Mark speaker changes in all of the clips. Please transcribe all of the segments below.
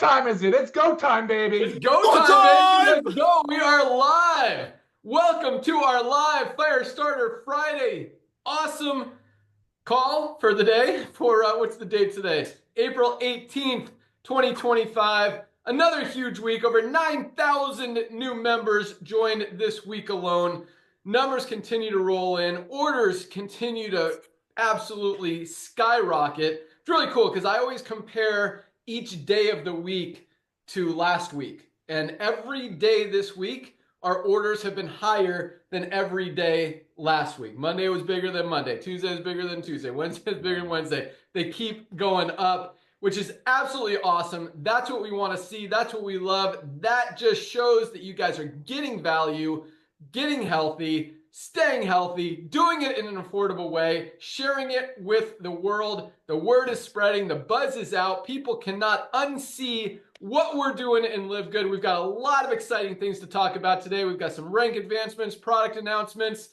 Speaker 1: time is it? It's go time, baby.
Speaker 2: It's go time, baby. Let's go. We are live. Welcome to our live Firestarter Friday. Awesome call for the day. For what's the date today? April 18th, 2025. Another huge week. Over 9,000 new members joined this week alone. Numbers continue to roll in. Orders continue to absolutely skyrocket. It's really cool because I always compare each day of the week to last week. And every day this week, our orders have been higher than every day last week. Monday was bigger than Monday. Tuesday was bigger than Tuesday. Wednesday is bigger than Wednesday. They keep going up, which is absolutely awesome. That's what we want to see. That's what we love. That just shows that you guys are getting value, getting healthy, staying healthy, doing it in an affordable way, sharing it with the world. The word is spreading. The buzz is out. People cannot unsee what we're doing in LiveGood. We've got a lot of exciting things to talk about today. We've got some rank advancements, product announcements,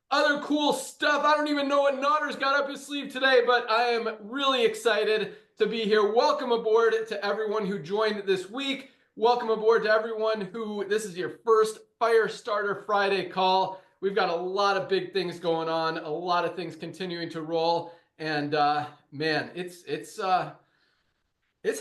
Speaker 2: other cool stuff. I don't even know what Notter's got up his sleeve today, but I am really excited to be here. Welcome aboard to everyone who joined this week. Welcome aboard to everyone who, this is your first Firestarter Friday call. We've got a lot of big things going on, a lot of things continuing to roll, and man, it's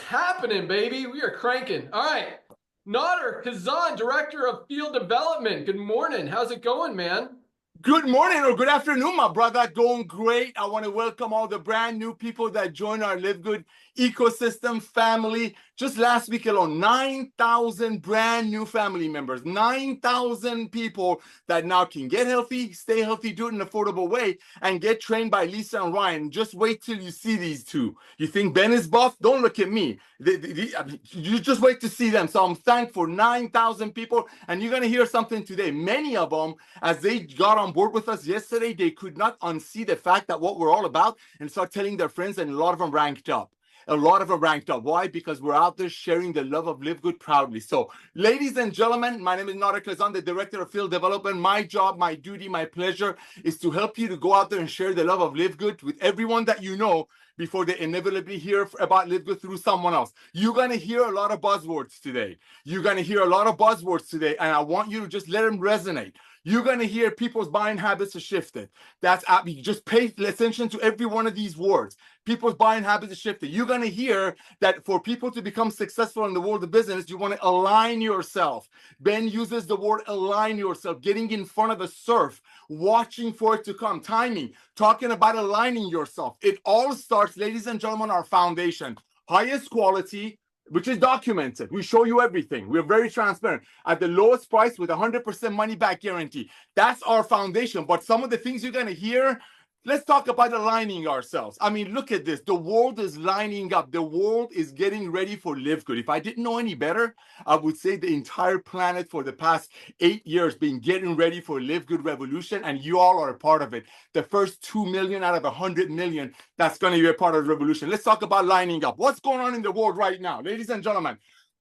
Speaker 2: happening, baby. We are cranking. All right, Notter Kazan, Director of Field Development. Good morning. How's it going, man?
Speaker 3: Good morning or good afternoon, my brother. Going great. I want to welcome all the brand new people that joined our LiveGood ecosystem family. Just last week alone, 9,000 brand new family members, 9,000 people that now can get healthy, stay healthy, do it in an affordable way, and get trained by Lisa and Ryan. Just wait till you see these two. You think Ben is buff? Don't look at me. You just wait to see them. So I'm thankful, 9,000 people, and you're going to hear something today. Many of them, as they got on board with us yesterday, they could not unsee the fact that what we're all about and start telling their friends, and a lot of them ranked up. A lot of them ranked up. Why? Because we're out there sharing the love of LiveGood proudly. So, ladies and gentlemen, my name is Notter Kazan, the Director of Field Development. My job, my duty, my pleasure is to help you to go out there and share the love of LiveGood with everyone that you know before they inevitably hear about LiveGood through someone else. You're going to hear a lot of buzzwords today. You're going to hear a lot of buzzwords today, and I want you to just let them resonate. You're going to hear people's buying habits are shifted. That's you just pay attention to every one of these words. People's buying habits are shifted. You're going to hear that for people to become successful in the world of business, you want to align yourself. Ben uses the word align yourself, getting in front of the surf, watching for it to come, timing, talking about aligning yourself. It all starts, ladies and gentlemen, our foundation, highest quality, which is documented. We show you everything. We're very transparent. At the lowest price with 100% money back guarantee. That's our foundation. But some of the things you're going to hear, let's talk about aligning ourselves. I mean, look at this. The world is lining up. The world is getting ready for LiveGood. If I didn't know any better, I would say the entire planet for the past 8 years been getting ready for LiveGood revolution, and you all are a part of it. The first 2 million out of 100 million, that's going to be a part of the revolution. Let's talk about lining up. What's going on in the world right now? Ladies and gentlemen,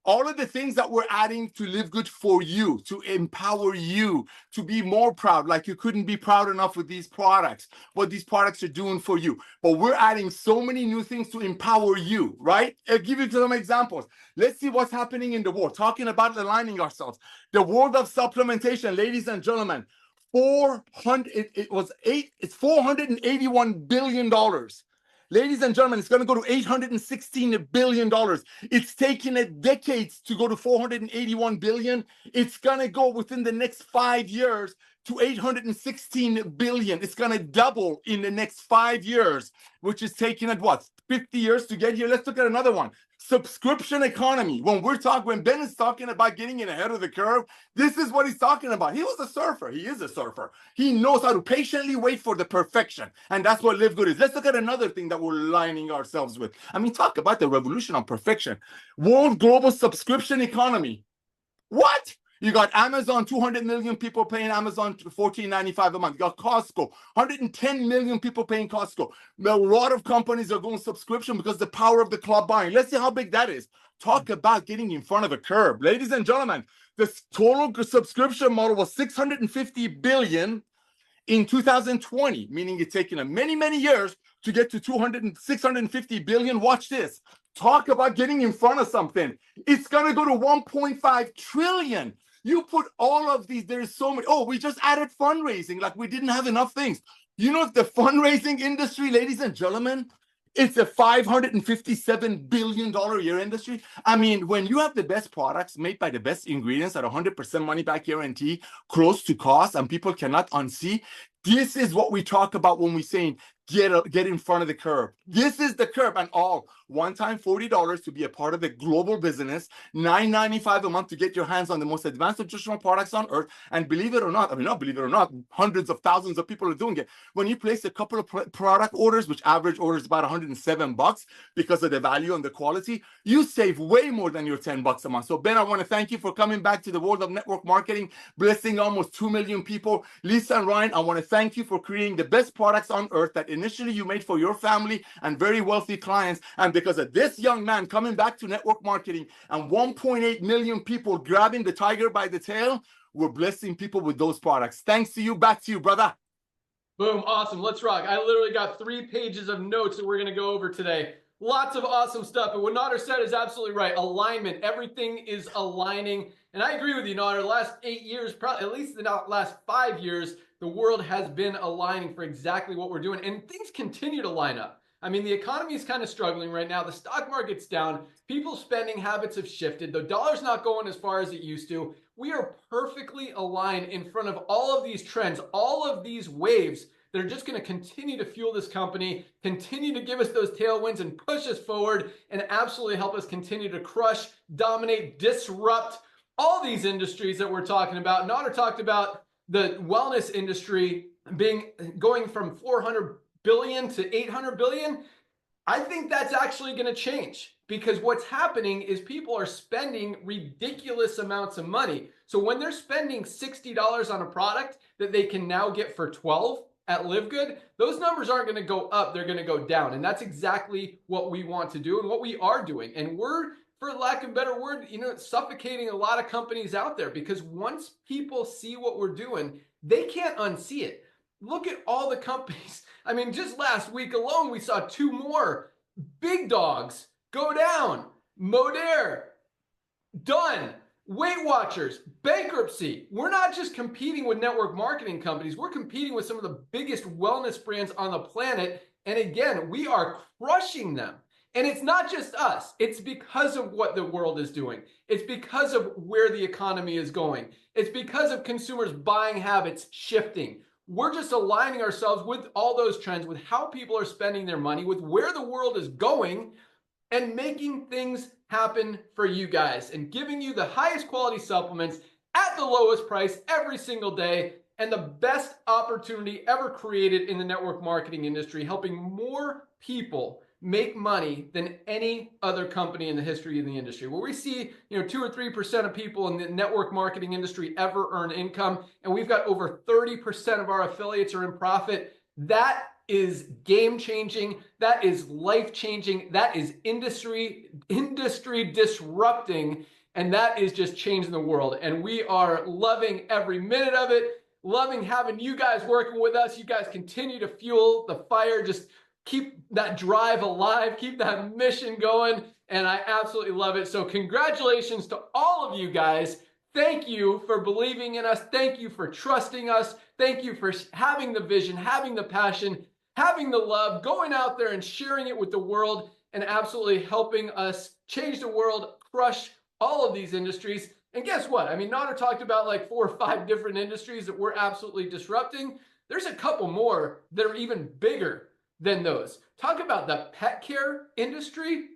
Speaker 3: all of the things that we're adding to LiveGood for you, to empower you, to be more proud, like you couldn't be proud enough with these products, what these products are doing for you. But we're adding so many new things to empower you, right? I'll give you some examples. Let's see what's happening in the world, talking about aligning ourselves. The world of supplementation, ladies and gentlemen, it's $481 billion. Ladies and gentlemen, it's going to go to $816 billion. It's taken decades to go to $481 billion. It's going to go within the next 5 years to $816 billion. It's going to double in the next 5 years, which is taking at what, 50 years to get here? Let's look at another one. Subscription economy. When Ben is talking about getting in ahead of the curve, this is what he's talking about. He was a surfer. He is a surfer. He knows how to patiently wait for the perfection. And that's what LiveGood is. Let's look at another thing that we're lining ourselves with. I mean, talk about the revolution on perfection. World global subscription economy. What? You got Amazon, 200 million people paying Amazon $14.95 a month. You got Costco, 110 million people paying Costco. A lot of companies are going subscription because the power of the club buying. Let's see how big that is. Talk about getting in front of a curve. Ladies and gentlemen, this total subscription model was $650 billion in 2020, meaning it's taken many, many years to get to 650 billion. Watch this. Talk about getting in front of something. It's going to go to 1.5 trillion. You put all of these, there's so many. Oh, we just added fundraising, like we didn't have enough things. You know, the fundraising industry, ladies and gentlemen, it's a $557 billion a year industry. I mean, when you have the best products made by the best ingredients at 100% money back guarantee, close to cost, and people cannot unsee, this is what we talk about when we saying get in front of the curve. This is the curve, and all one time $40 to be a part of the global business, $9.95 a month to get your hands on the most advanced nutritional products on earth. And believe it or not, I mean, not believe it or not, hundreds of thousands of people are doing it. When you place a couple of product orders, which average orders about $107 because of the value and the quality, you save way more than your $10 a month. So Ben, I want to thank you for coming back to the world of network marketing, blessing almost 2 million people. Lisa and Ryan, I want to thank you for creating the best products on earth that initially you made for your family and very wealthy clients. And because of this young man coming back to network marketing and 1.8 million people grabbing the tiger by the tail, we're blessing people with those products. Thanks to you. Back to you, brother.
Speaker 2: Boom. Awesome. Let's rock. I literally got 3 pages of notes that we're going to go over today. Lots of awesome stuff. And what Nader said is absolutely right. Alignment. Everything is aligning. And I agree with you, Nader. The last 8 years, probably at least the last 5 years, the world has been aligning for exactly what we're doing. And things continue to line up. I mean, the economy is kind of struggling right now. The stock market's down. People's spending habits have shifted. The dollar's not going as far as it used to. We are perfectly aligned in front of all of these trends, all of these waves that are just going to continue to fuel this company, continue to give us those tailwinds and push us forward and absolutely help us continue to crush, dominate, disrupt all these industries that we're talking about. Nader talked about the wellness industry going from 400 billion to 800 billion. I think that's actually going to change because what's happening is people are spending ridiculous amounts of money. So when they're spending $60 on a product that they can now get for $12 at LiveGood, those numbers aren't going to go up, they're going to go down. And that's exactly what we want to do and what we are doing. And we're, for lack of a better word, suffocating a lot of companies out there because once people see what we're doing, they can't unsee it. Look at all the companies. I mean, just last week alone, we saw 2 more big dogs go down. Modere, done. Weight Watchers, bankruptcy. We're not just competing with network marketing companies. We're competing with some of the biggest wellness brands on the planet. And again, we are crushing them. And it's not just us. It's because of what the world is doing. It's because of where the economy is going. It's because of consumers' buying habits shifting. We're just aligning ourselves with all those trends, with how people are spending their money, with where the world is going, and making things happen for you guys and giving you the highest quality supplements at the lowest price every single day and the best opportunity ever created in the network marketing industry, helping more people make money than any other company in the history of the industry. Where we see, 2 or 3% of people in the network marketing industry ever earn income, and we've got over 30% of our affiliates are in profit. That is game changing. That is life changing. That is industry disrupting. And that is just changing the world. And we are loving every minute of it, loving having you guys working with us. You guys continue to fuel the fire. Just keep that drive alive, keep that mission going. And I absolutely love it. So congratulations to all of you guys. Thank you for believing in us. Thank you for trusting us. Thank you for having the vision, having the passion, having the love, going out there and sharing it with the world and absolutely helping us change the world, crush all of these industries. And guess what? I mean, Nader talked about like 4 or 5 different industries that we're absolutely disrupting. There's a couple more that are even bigger than those. Talk about the pet care industry.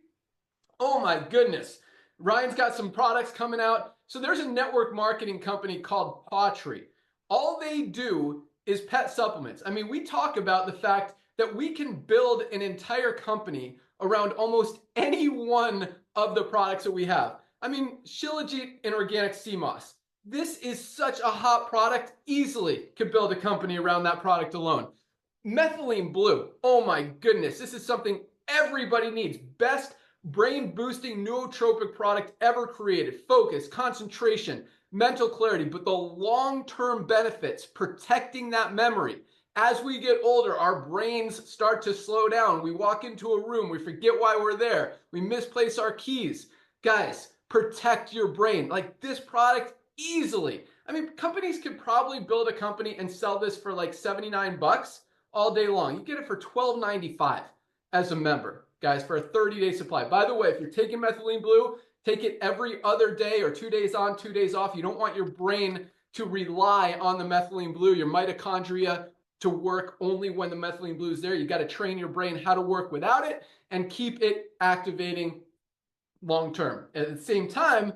Speaker 2: Oh my goodness. Ryan's got some products coming out. So there's a network marketing company called Pawtree. All they do is pet supplements. I mean, we talk about the fact that we can build an entire company around almost any one of the products that we have. I mean, Shilajit and organic sea moss. This is such a hot product, easily could build a company around that product alone. Methylene blue. Oh my goodness, this is something everybody needs. Best brain boosting nootropic product ever created. Focus, concentration, mental clarity, but the long-term benefits, protecting that memory, As we get older, our brains start to slow down. We walk into a room, we forget why we're there, we misplace our keys. Guys, protect your brain. Like this product easily. I mean, companies could probably build a company and sell this for like 79 bucks all day long. You get it for $12.95 as a member, guys, for a 30-day supply. By the way, if you're taking methylene blue, take it every other day or 2 days on, 2 days off. You don't want your brain to rely on the methylene blue, your mitochondria to work only when the methylene blue is there. You got to train your brain how to work without it and keep it activating long term. At the same time,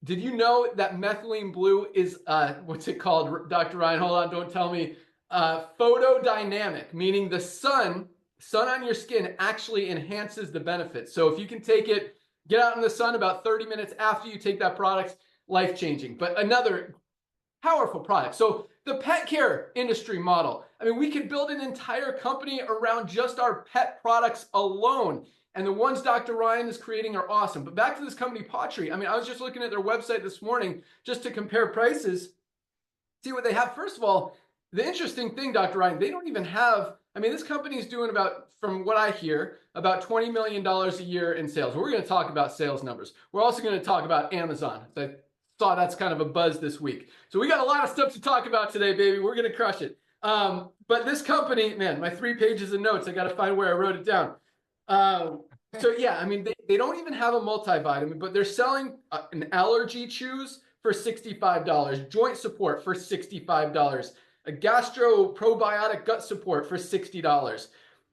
Speaker 2: did you know that methylene blue is, what's it called, Dr. Ryan? Hold on, don't tell me. Photodynamic, meaning the sun on your skin actually enhances the benefits. So if you can take it, get out in the sun about 30 minutes after you take that product, life-changing. But another powerful product. So the pet care industry model. I mean, we could build an entire company around just our pet products alone. And the ones Dr. Ryan is creating are awesome. But back to this company, Pottery. I mean, I was just looking at their website this morning just to compare prices, see what they have. First of all, the interesting thing, Dr. Ryan, they don't even have, I mean, this company is doing about, from what I hear, about $20 million a year in sales. We're going to talk about sales numbers. We're also going to talk about Amazon. I saw that's kind of a buzz this week. So we got a lot of stuff to talk about today, baby. We're going to crush it. But this company, man, my 3 pages of notes, I got to find where I wrote it down. So yeah, I mean, they don't even have a multivitamin, but they're selling an allergy chews for $65, joint support for $65, a gastroprobiotic gut support for $60.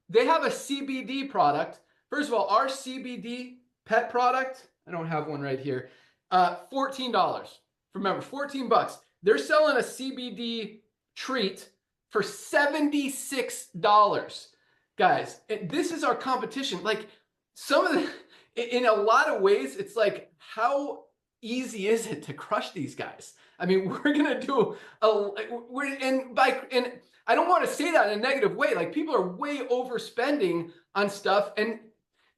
Speaker 2: They have a CBD product. First of all, our CBD pet product, I don't have one right here, $14. Remember, 14 bucks. They're selling a CBD treat for $76. Guys, this is our competition. Like some of the, in a lot of ways, it's like, how easy is it to crush these guys? I mean, we're gonna do and I don't want to say that in a negative way. Like people are way overspending on stuff, and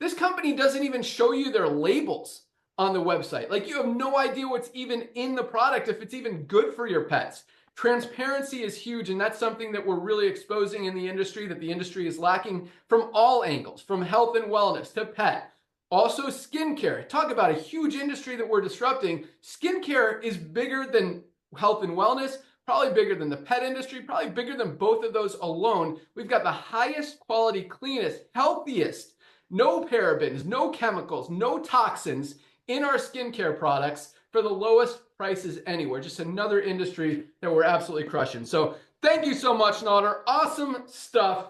Speaker 2: this company doesn't even show you their labels on the website. Like you have no idea what's even in the product, if it's even good for your pets. Transparency is huge, and that's something that we're really exposing in the industry, that the industry is lacking from all angles, from health and wellness to pet. Also skincare. Talk about a huge industry that we're disrupting. Skincare is bigger than health and wellness, probably bigger than the pet industry, probably bigger than both of those alone. We've got the highest quality, cleanest, healthiest, no parabens, no chemicals, no toxins in our skincare products for the lowest prices anywhere. Just another industry that we're absolutely crushing. So thank you so much, Naughter. Awesome stuff.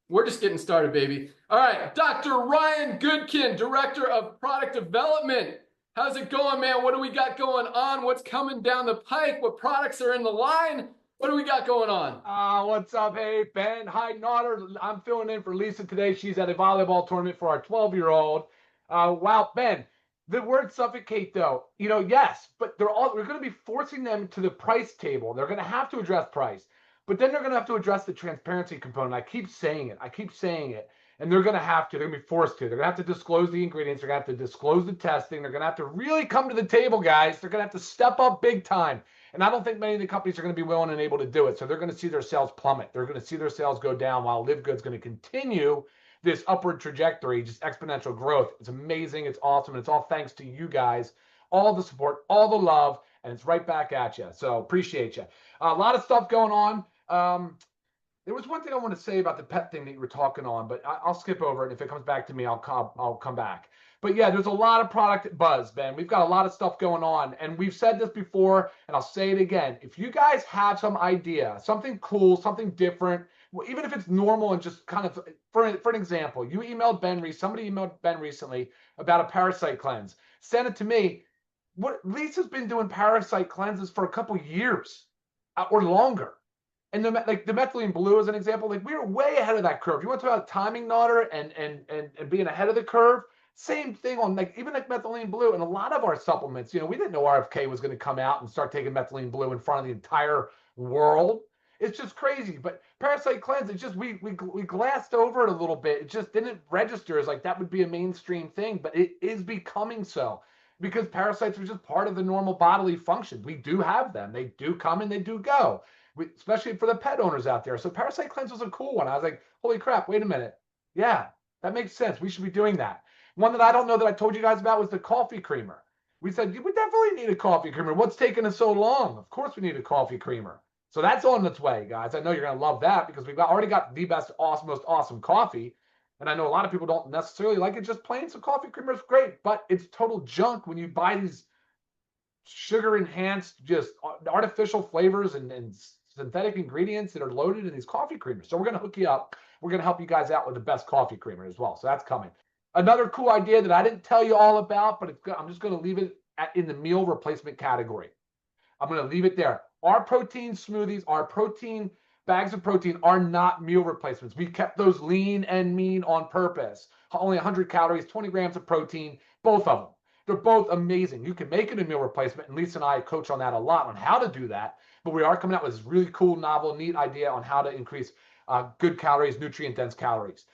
Speaker 2: We're just getting started, baby. All right, Dr. Ryan Goodkin, Director of Product Development. How's it going, man? What do we got going on? What's coming down the pike? What products are in the line? What do we got going on?
Speaker 1: What's up? Hey, Ben. Hi, Naughter. I'm filling in for Lisa today. She's at a volleyball tournament for our 12-year-old. Wow, Ben. The word suffocate, though, yes, but we're going to be forcing them to the price table. They're going to have to address price, but then they're going to have to address the transparency component. I keep saying it. And they're going to be forced to. They're going to have to disclose the ingredients. They're going to have to disclose the testing. They're going to have to really come to the table, guys. They're going to have to step up big time. And I don't think many of the companies are going to be willing and able to do it. So they're going to see their sales plummet. They're going to see their sales go down while LiveGood's going to continue this upward trajectory, just exponential growth. It's amazing. It's awesome. And it's all thanks to you guys, all the support, all the love, and it's right back at you. So appreciate you. A lot of stuff going on. There was one thing I want to say about the pet thing that you were talking on, but I'll skip over it. If it comes back to me, I'll come back. But yeah, there's a lot of product buzz, Ben. We've got a lot of stuff going on, and we've said this before, and I'll say it again. If you guys have some idea, something cool, something different, even if it's normal and just kind of, for an example, somebody emailed Ben recently about a parasite cleanse. Send it to me. Lisa's been doing parasite cleanses for a couple years or longer. And the methylene blue as an example, we're way ahead of that curve. You want to talk about timing, Naughter, and being ahead of the curve? Same thing on even methylene blue and a lot of our supplements. We didn't know RFK was going to come out and start taking methylene blue in front of the entire world. It's just crazy. But parasite cleanse, it's just we glassed over it a little bit. It just didn't register as that would be a mainstream thing, but it is becoming so because parasites are just part of the normal bodily functions. We do have them. They do come and they do go. especially for the pet owners out there. So Parasite Cleanse was a cool one. I was like, holy crap, wait a minute. Yeah, that makes sense. We should be doing that. One that I don't know that I told you guys about was the coffee creamer. We said, we definitely need a coffee creamer. What's taking us so long? Of course we need a coffee creamer. So that's on its way, guys. I know you're going to love that because we've already got the best, awesome, most awesome coffee. And I know a lot of people don't necessarily like it just plain. So coffee creamer is great, but it's total junk when you buy these sugar enhanced, just artificial flavors and synthetic ingredients that are loaded in these coffee creamers. So we're going to hook you up. We're going to help you guys out with the best coffee creamer as well. So that's coming. Another cool idea that I didn't tell you all about, but I'm just going to leave it in the meal replacement category. I'm going to leave it there. Our protein smoothies, our protein bags of protein are not meal replacements. We kept those lean and mean on purpose. Only 100 calories, 20 grams of protein, both of them. They're both amazing. You can make it a meal replacement, and Lisa and I coach on that a lot on how to do that. But we are coming out with this really cool, novel, neat idea on how to increase good calories, nutrient-dense calories.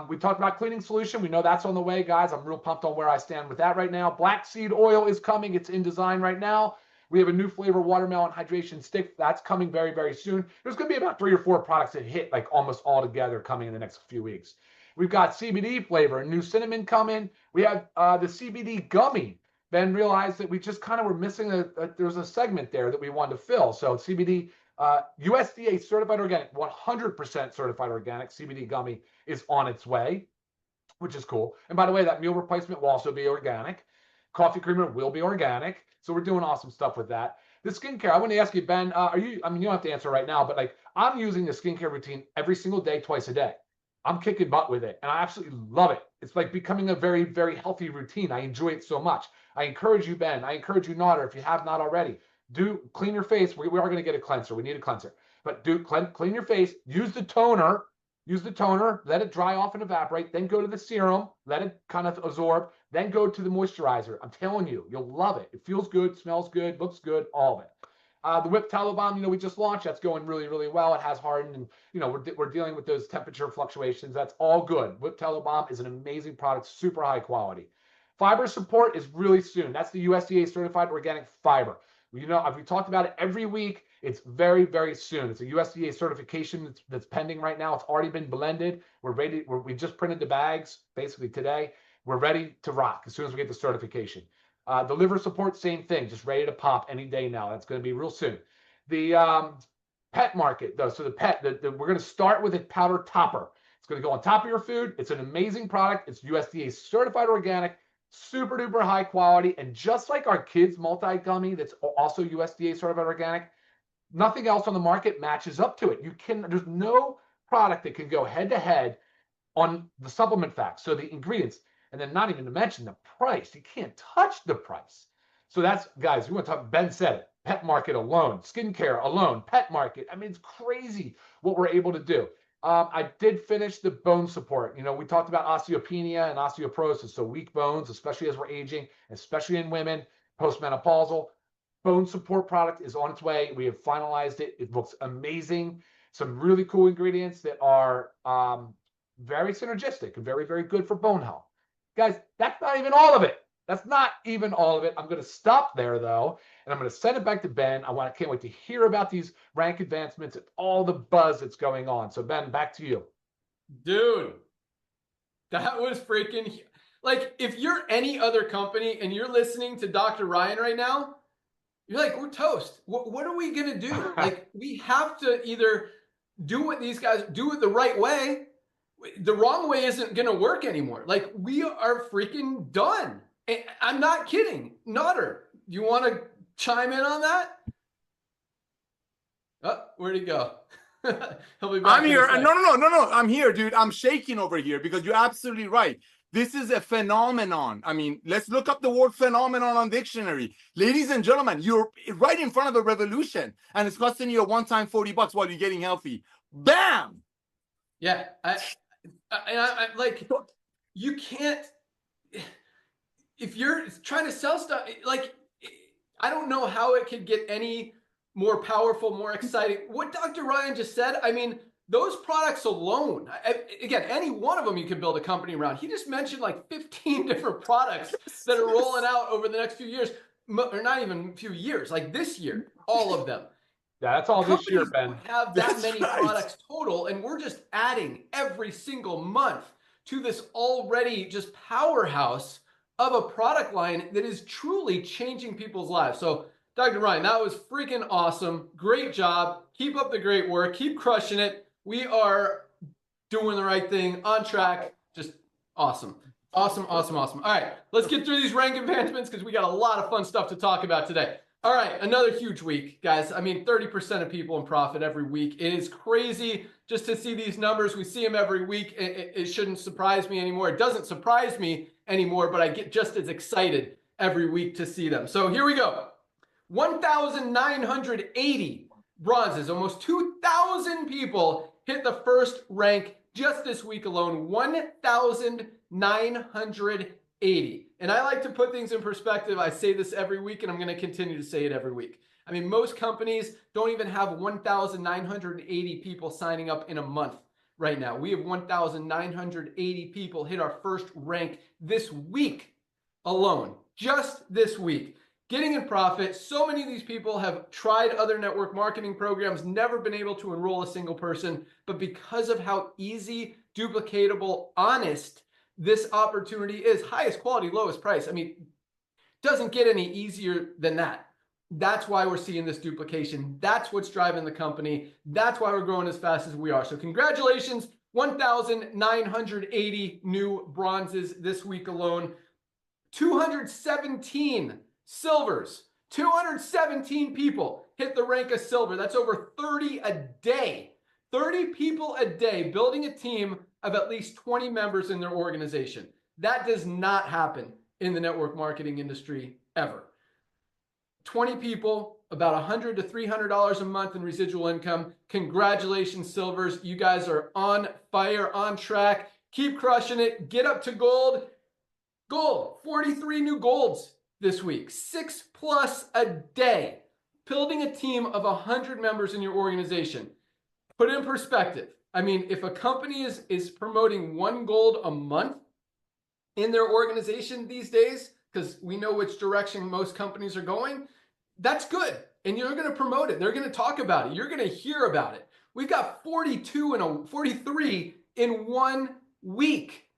Speaker 1: We talked about cleaning solution. We know that's on the way, guys. I'm real pumped on where I stand with that right now. Black seed oil is coming. It's in design right now. We have a new flavor, watermelon hydration stick. That's coming very, very soon. There's going to be about 3 or 4 products that hit like almost all together coming in the next few weeks. We've got CBD flavor, new cinnamon coming. We have the CBD gummy. Ben realized that we just kind of were missing there was a segment there that we wanted to fill. So CBD, USDA certified organic, 100% certified organic CBD gummy is on its way, which is cool. And by the way, that meal replacement will also be organic. Coffee creamer will be organic. So we're doing awesome stuff with that. The skincare, I want to ask you, Ben, you don't have to answer right now, but like I'm using the skincare routine every single day, twice a day. I'm kicking butt with it and I absolutely love it. It's like becoming a very, very healthy routine. I enjoy it so much. I encourage you, Ben. I encourage you, Nodder, if you have not already, do clean your face. We are going to get a cleanser. We need a cleanser, but do clean your face. Use the toner. Let it dry off and evaporate. Then go to the serum. Let it kind of absorb. Then go to the moisturizer. I'm telling you, you'll love it. It feels good, smells good, looks good, all of it. The whipped tallow balm, we just launched. That's going really, really well. It has hardened, and we're dealing with those temperature fluctuations. That's all good. Whipped tallow balm is an amazing product, super high quality. Fiber support is really soon. That's the USDA certified organic fiber. We talked about it every week. It's very, very soon. It's a USDA certification that's pending right now. It's already been blended. We're ready. We just printed the bags basically today. We're ready to rock as soon as we get the certification. The liver support, same thing, just ready to pop any day now. That's going to be real soon. The pet market, though, so we're going to start with a powder topper. It's going to go on top of your food. It's an amazing product. It's USDA certified organic, super duper high quality, and just like our kids multi gummy, that's also USDA certified organic. Nothing else on the market matches up to it. There's no product that can go head to head on the supplement facts. So the ingredients. And then not even to mention the price. You can't touch the price. So that's, guys, we want to talk, Ben said it, pet market alone, skincare alone, pet market. I mean, it's crazy what we're able to do. I did finish the bone support. We talked about osteopenia and osteoporosis, so weak bones, especially as we're aging, especially in women, postmenopausal. Bone support product is on its way. We have finalized it. It looks amazing. Some really cool ingredients that are very synergistic and very, very good for bone health. Guys, that's not even all of it. That's not even all of it. I'm going to stop there, though, and I'm going to send it back to Ben. I can't wait to hear about these rank advancements and all the buzz that's going on. So, Ben, back to you.
Speaker 2: Dude, that was freaking, like, if you're any other company and you're listening to Dr. Ryan right now, you're like, we're toast. What are we going to do? Like, we have to either do what these guys do it the right way. The wrong way isn't going to work anymore. Like, we are freaking done. And I'm not kidding. Nodder, you want to chime in on that? Oh, where'd he go? He'll be back.
Speaker 3: I'm here. No. I'm here, dude. I'm shaking over here because you're absolutely right. This is a phenomenon. I mean, let's look up the word phenomenon on dictionary. Ladies and gentlemen, you're right in front of a revolution, and it's costing you a one-time $40 while you're getting healthy. Bam!
Speaker 2: Yeah, I like, you can't, if you're trying to sell stuff, like, I don't know how it could get any more powerful, more exciting. What Dr. Ryan just said, I mean, those products alone, again, any one of them you can build a company around. He just mentioned like 15 different products that are rolling out over the next few years, or not even a few years, like this year, all of them.
Speaker 1: Yeah, that's all this year,
Speaker 2: Companies
Speaker 1: Ben.
Speaker 2: don't have that
Speaker 3: That's
Speaker 2: many
Speaker 3: right.
Speaker 2: products total, and we're just adding every single month to this already just powerhouse of a product line that is truly changing people's lives. So, Dr. Ryan, that was freaking awesome. Great job. Keep up the great work. Keep crushing it. We are doing the right thing, on track. Just awesome. Awesome, awesome, awesome. All right, let's get through these rank advancements because we got a lot of fun stuff to talk about today. All right, another huge week, guys. I mean, 30% of people in profit every week. It is crazy just to see these numbers. We see them every week. It shouldn't surprise me anymore. It doesn't surprise me anymore, but I get just as excited every week to see them. So here we go. 1,980 bronzes. Almost 2,000 people hit the first rank just this week alone. 1,980. And I like to put things in perspective. I say this every week, and I'm going to continue to say it every week. I mean, most companies don't even have 1,980 people signing up in a month right now. We have 1,980 people hit our first rank this week alone, just this week. Getting in profit, so many of these people have tried other network marketing programs, never been able to enroll a single person, but because of how easy, duplicatable, honest this opportunity is, highest quality, lowest price. I mean, doesn't get any easier than that. That's why we're seeing this duplication. That's what's driving the company. That's why we're growing as fast as we are. So congratulations, 1,980 new bronzes this week alone. 217 silvers. 217 people hit the rank of silver. That's over 30 a day. 30 people a day building a team of at least 20 members in their organization. That does not happen in the network marketing industry ever. 20 people, about $100 to $300 a month in residual income. Congratulations, silvers. You guys are on fire, on track. Keep crushing it. Get up to gold. Gold, 43 new golds this week, 6+ a day. Building a team of 100 members in your organization. Put it in perspective. I mean, if a company is promoting 1 gold a month in their organization these days, because we know which direction most companies are going, that's good. And you're going to promote it. They're going to talk about it. You're going to hear about it. We've got 43 in 1 week.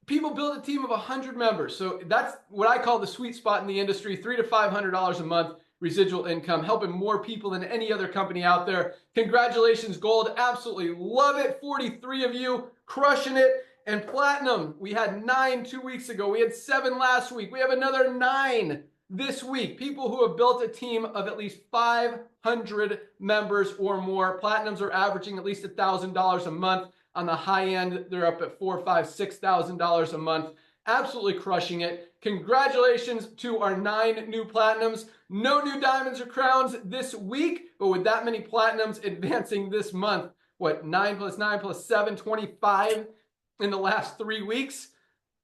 Speaker 2: People build a team of 100 members. So that's what I call the sweet spot in the industry, $300 to $500 a month residual income, helping more people than any other company out there. Congratulations, gold. Absolutely love it. 43 of you crushing it. And platinum, we had 9 2 weeks ago. We had 7 last week. We have another 9 this week. People who have built a team of at least 500 members or more. Platinums are averaging at least $1,000 a month. On the high end, they're up at $4,000, $5,000, $6,000 a month. Absolutely crushing it. Congratulations to our 9 new platinums. No new diamonds or crowns this week, but with that many platinums advancing this month, what, 9 + 9 + 7, 25 in the last 3 weeks?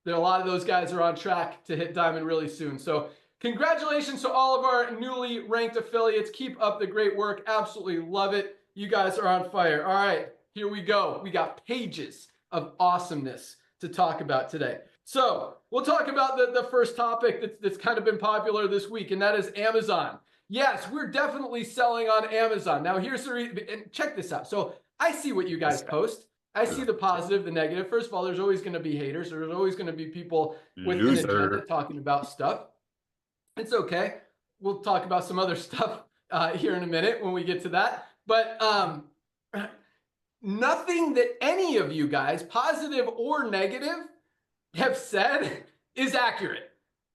Speaker 2: There, a lot of those guys are on track to hit diamond really soon. So congratulations to all of our newly ranked affiliates. Keep up the great work. Absolutely love it. You guys are on fire. All right. Here we go. We got pages of awesomeness to talk about today. So we'll talk about the first topic that's kind of been popular this week, and that is Amazon. Yes, we're definitely selling on Amazon. Now here's the reason, and check this out. So I see what you guys post. I see the positive, the negative. First of all, there's always going to be haters. There's always going to be people with an agenda talking about stuff. It's okay. We'll talk about some other stuff here in a minute when we get to that. But nothing that any of you guys, positive or negative, have said is accurate.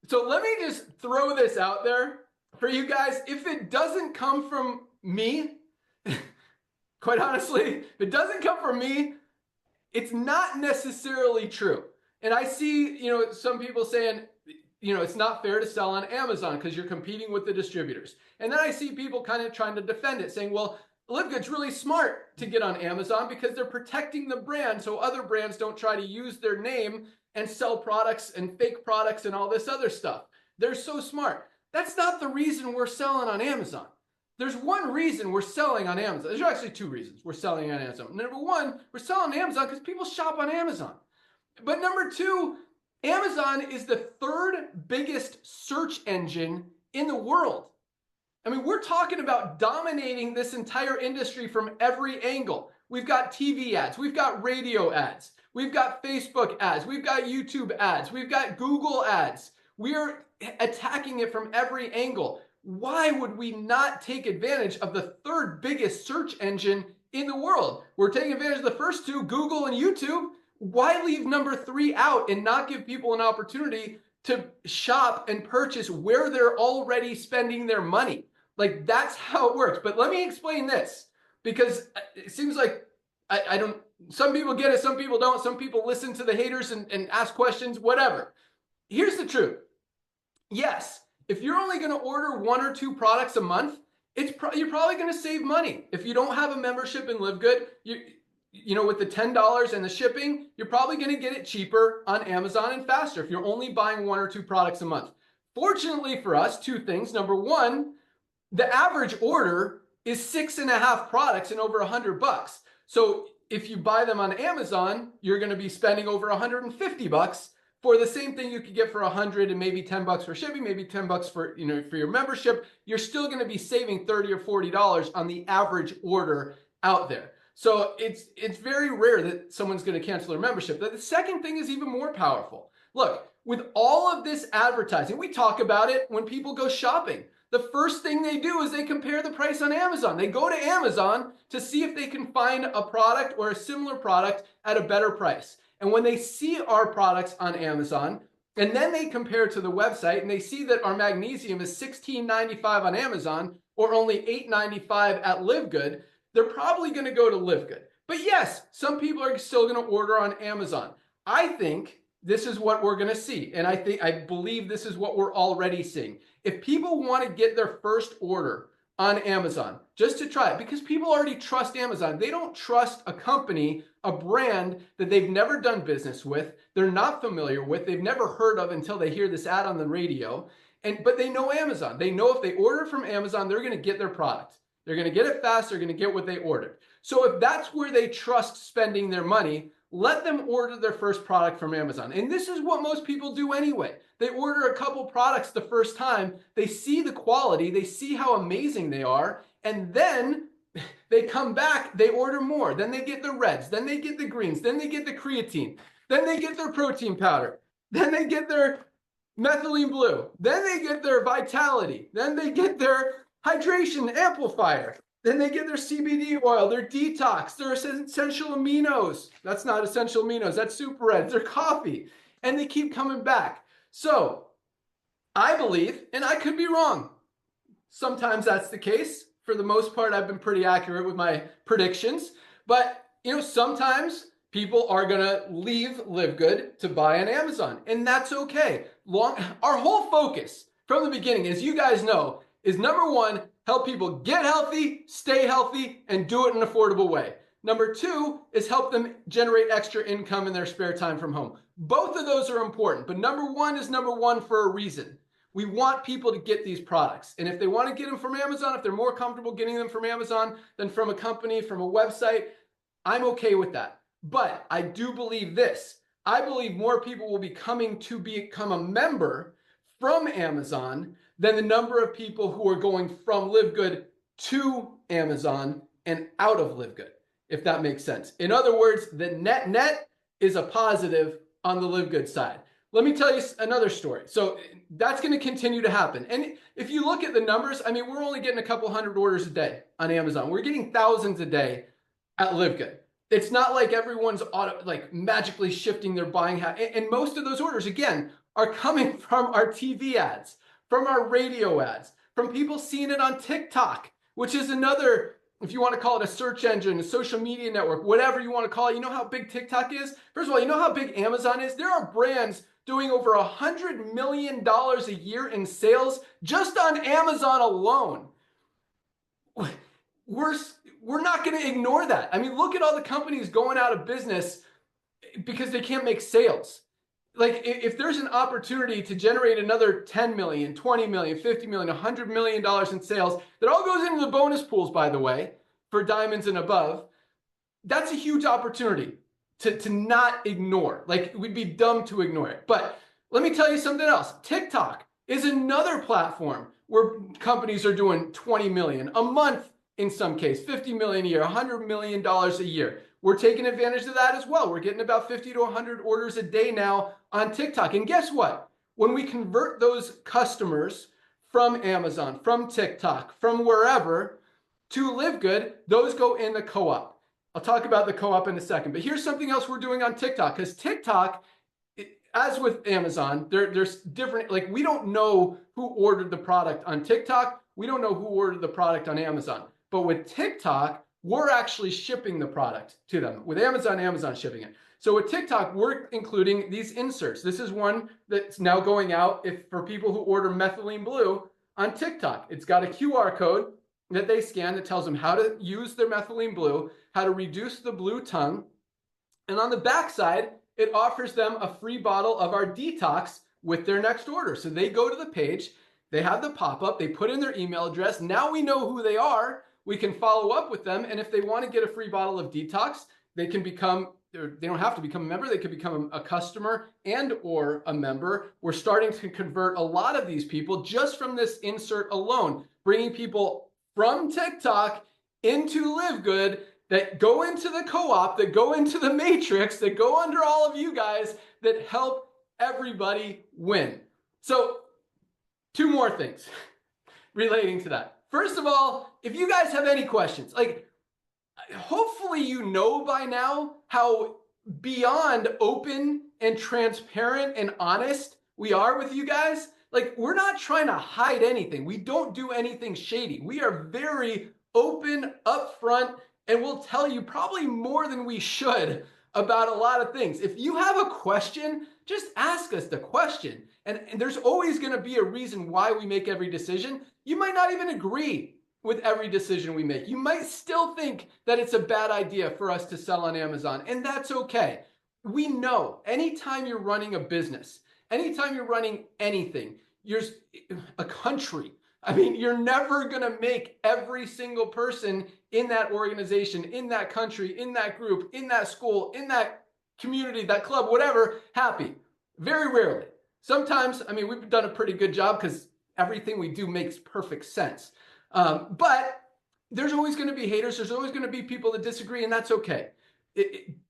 Speaker 2: So let me just throw this out there for you guys. If it doesn't come from me, quite honestly, if it doesn't come from me, it's not necessarily true. And I see, some people saying, it's not fair to sell on Amazon because you're competing with the distributors. And then I see people kind of trying to defend it, saying, well, LiveGood's really smart to get on Amazon because they're protecting the brand so other brands don't try to use their name and sell products and fake products and all this other stuff. They're so smart. That's not the reason we're selling on Amazon. There's one reason we're selling on Amazon. There's actually 2 reasons we're selling on Amazon. Number 1, we're selling on Amazon because people shop on Amazon. But number 2, Amazon is the 3rd biggest search engine in the world. I mean, we're talking about dominating this entire industry from every angle. We've got TV ads, we've got radio ads, we've got Facebook ads, we've got YouTube ads, we've got Google ads. We're attacking it from every angle. Why would we not take advantage of the third biggest search engine in the world? We're taking advantage of the first two, Google and YouTube. Why leave number 3 out and not give people an opportunity to shop and purchase where they're already spending their money? Like, that's how it works. But let me explain this, because it seems like I don't, some people get it, some people don't, some people listen to the haters and ask questions, whatever. Here's the truth. Yes, if you're only going to order 1 or 2 products a month, you're probably going to save money. If you don't have a membership in LiveGood, you know, with the $10 and the shipping, you're probably going to get it cheaper on Amazon and faster if you're only buying 1 or 2 products a month. Fortunately for us, 2 things. Number 1, the average order is 6.5 products and over $100. So if you buy them on Amazon, you're going to be spending over $150 for the same thing you could get for $100 and maybe $10 for shipping, maybe $10 for, you know, for your membership. You're still going to be saving $30 or $40 on the average order out there. So it's very rare that someone's going to cancel their membership. The second thing is even more powerful. Look, with all of this advertising, we talk about it when people go shopping. The first thing they do is they compare the price on Amazon. They go to Amazon to see if they can find a product or a similar product at a better price. And when they see our products on Amazon, and then they compare to the website and they see that our magnesium is $16.95 on Amazon or only $8.95 at LiveGood, they're probably going to go to LiveGood. But yes, some people are still going to order on Amazon. I think this is what we're going to see. And I believe this is what we're already seeing. If people want to get their first order on Amazon, just to try it, because people already trust Amazon. They don't trust a company, a brand that they've never done business with, they're not familiar with, they've never heard of until they hear this ad on the radio. But they know Amazon. They know if they order from Amazon, they're going to get their product. They're going to get it fast. They're going to get what they ordered. So if that's where they trust spending their money, let them order their first product from Amazon. And this is what most people do anyway. They order a couple products the first time. They see the quality. They see how amazing they are. And then they come back. They order more. Then they get the reds. Then they get the greens. Then they get the creatine. Then they get their protein powder. Then they get their methylene blue. Then they get their vitality. Then they get their hydration amplifier. Then they get their CBD oil, their detox, their essential aminos. That's not essential aminos, that's super reds, their coffee. And they keep coming back. So I believe, and I could be wrong, sometimes that's the case. For the most part, I've been pretty accurate with my predictions. But you know, sometimes people are gonna leave LiveGood to buy on Amazon, and that's okay. Our whole focus from the beginning, as you guys know, is number 1, help people get healthy, stay healthy, and do it in an affordable way. Number 2 is help them generate extra income in their spare time from home. Both of those are important, but number 1 is number 1 for a reason. We want people to get these products. And if they want to get them from Amazon, if they're more comfortable getting them from Amazon than from a company, from a website, I'm okay with that. But I do believe this. I believe more people will be coming to become a member from Amazon than the number of people who are going from LiveGood to Amazon and out of LiveGood, if that makes sense. In other words, the net is a positive on the LiveGood side. Let me tell you another story. So that's going to continue to happen. And if you look at the numbers, I mean, we're only getting a couple hundred orders a day on Amazon. We're getting thousands a day at LiveGood. It's not like everyone's magically shifting their buying habit. And most of those orders, again, are coming from our TV ads, from our radio ads, from people seeing it on TikTok, which is another, if you want to call it a search engine, a social media network, whatever you want to call it. You know how big TikTok is? First of all, you know how big Amazon is? There are brands doing over $100 million a year in sales just on Amazon alone. We're not going to ignore that. I mean, look at all the companies going out of business because they can't make sales. Like, if there's an opportunity to generate another 10 million, 20 million, 50 million, $100 million in sales, that all goes into the bonus pools, by the way, for diamonds and above, that's a huge opportunity to not ignore. Like, we'd be dumb to ignore it. But let me tell you something else. TikTok is another platform where companies are doing 20 million a month in some case, 50 million a year, $100 million a year. We're taking advantage of that as well. We're getting about 50 to 100 orders a day now on TikTok. And guess what? When we convert those customers from Amazon, from TikTok, from wherever to LiveGood, those go in the co-op. I'll talk about the co-op in a second. But here's something else we're doing on TikTok, because TikTok, as with Amazon, there's different, like we don't know who ordered the product on TikTok. We don't know who ordered the product on Amazon. But with TikTok, we're actually shipping the product to them. With Amazon, Amazon's shipping it. So with TikTok, we're including these inserts. This is one that's now going out for people who order methylene blue on TikTok. It's got a QR code that they scan that tells them how to use their methylene blue, how to reduce the blue tongue. And on the backside, it offers them a free bottle of our detox with their next order. So they go to the page, they have the pop-up, they put in their email address. Now we know who they are. We can follow up with them. And if they want to get a free bottle of detox, they can become, they don't have to become a member. They can become a customer and or a member. We're starting to convert a lot of these people just from this insert alone, bringing people from TikTok into LiveGood that go into the co-op, that go into the matrix, that go under all of you guys, that help everybody win. So 2 more things relating to that. First of all, if you guys have any questions, like hopefully you know by now how beyond open and transparent and honest we are with you guys. Like we're not trying to hide anything. We don't do anything shady. We are very open, upfront, and we'll tell you probably more than we should about a lot of things. If you have a question, just ask us the question. And there's always going to be a reason why we make every decision. You might not even agree with every decision we make. You might still think that it's a bad idea for us to sell on Amazon, and that's okay. We know anytime you're running a business, anytime you're running anything, you're a country. I mean, you're never going to make every single person in that organization, in that country, in that group, in that school, in that community, that club, whatever, happy. Very rarely. Sometimes, I mean, we've done a pretty good job because everything we do makes perfect sense. But there's always going to be haters. There's always going to be people that disagree, and that's okay.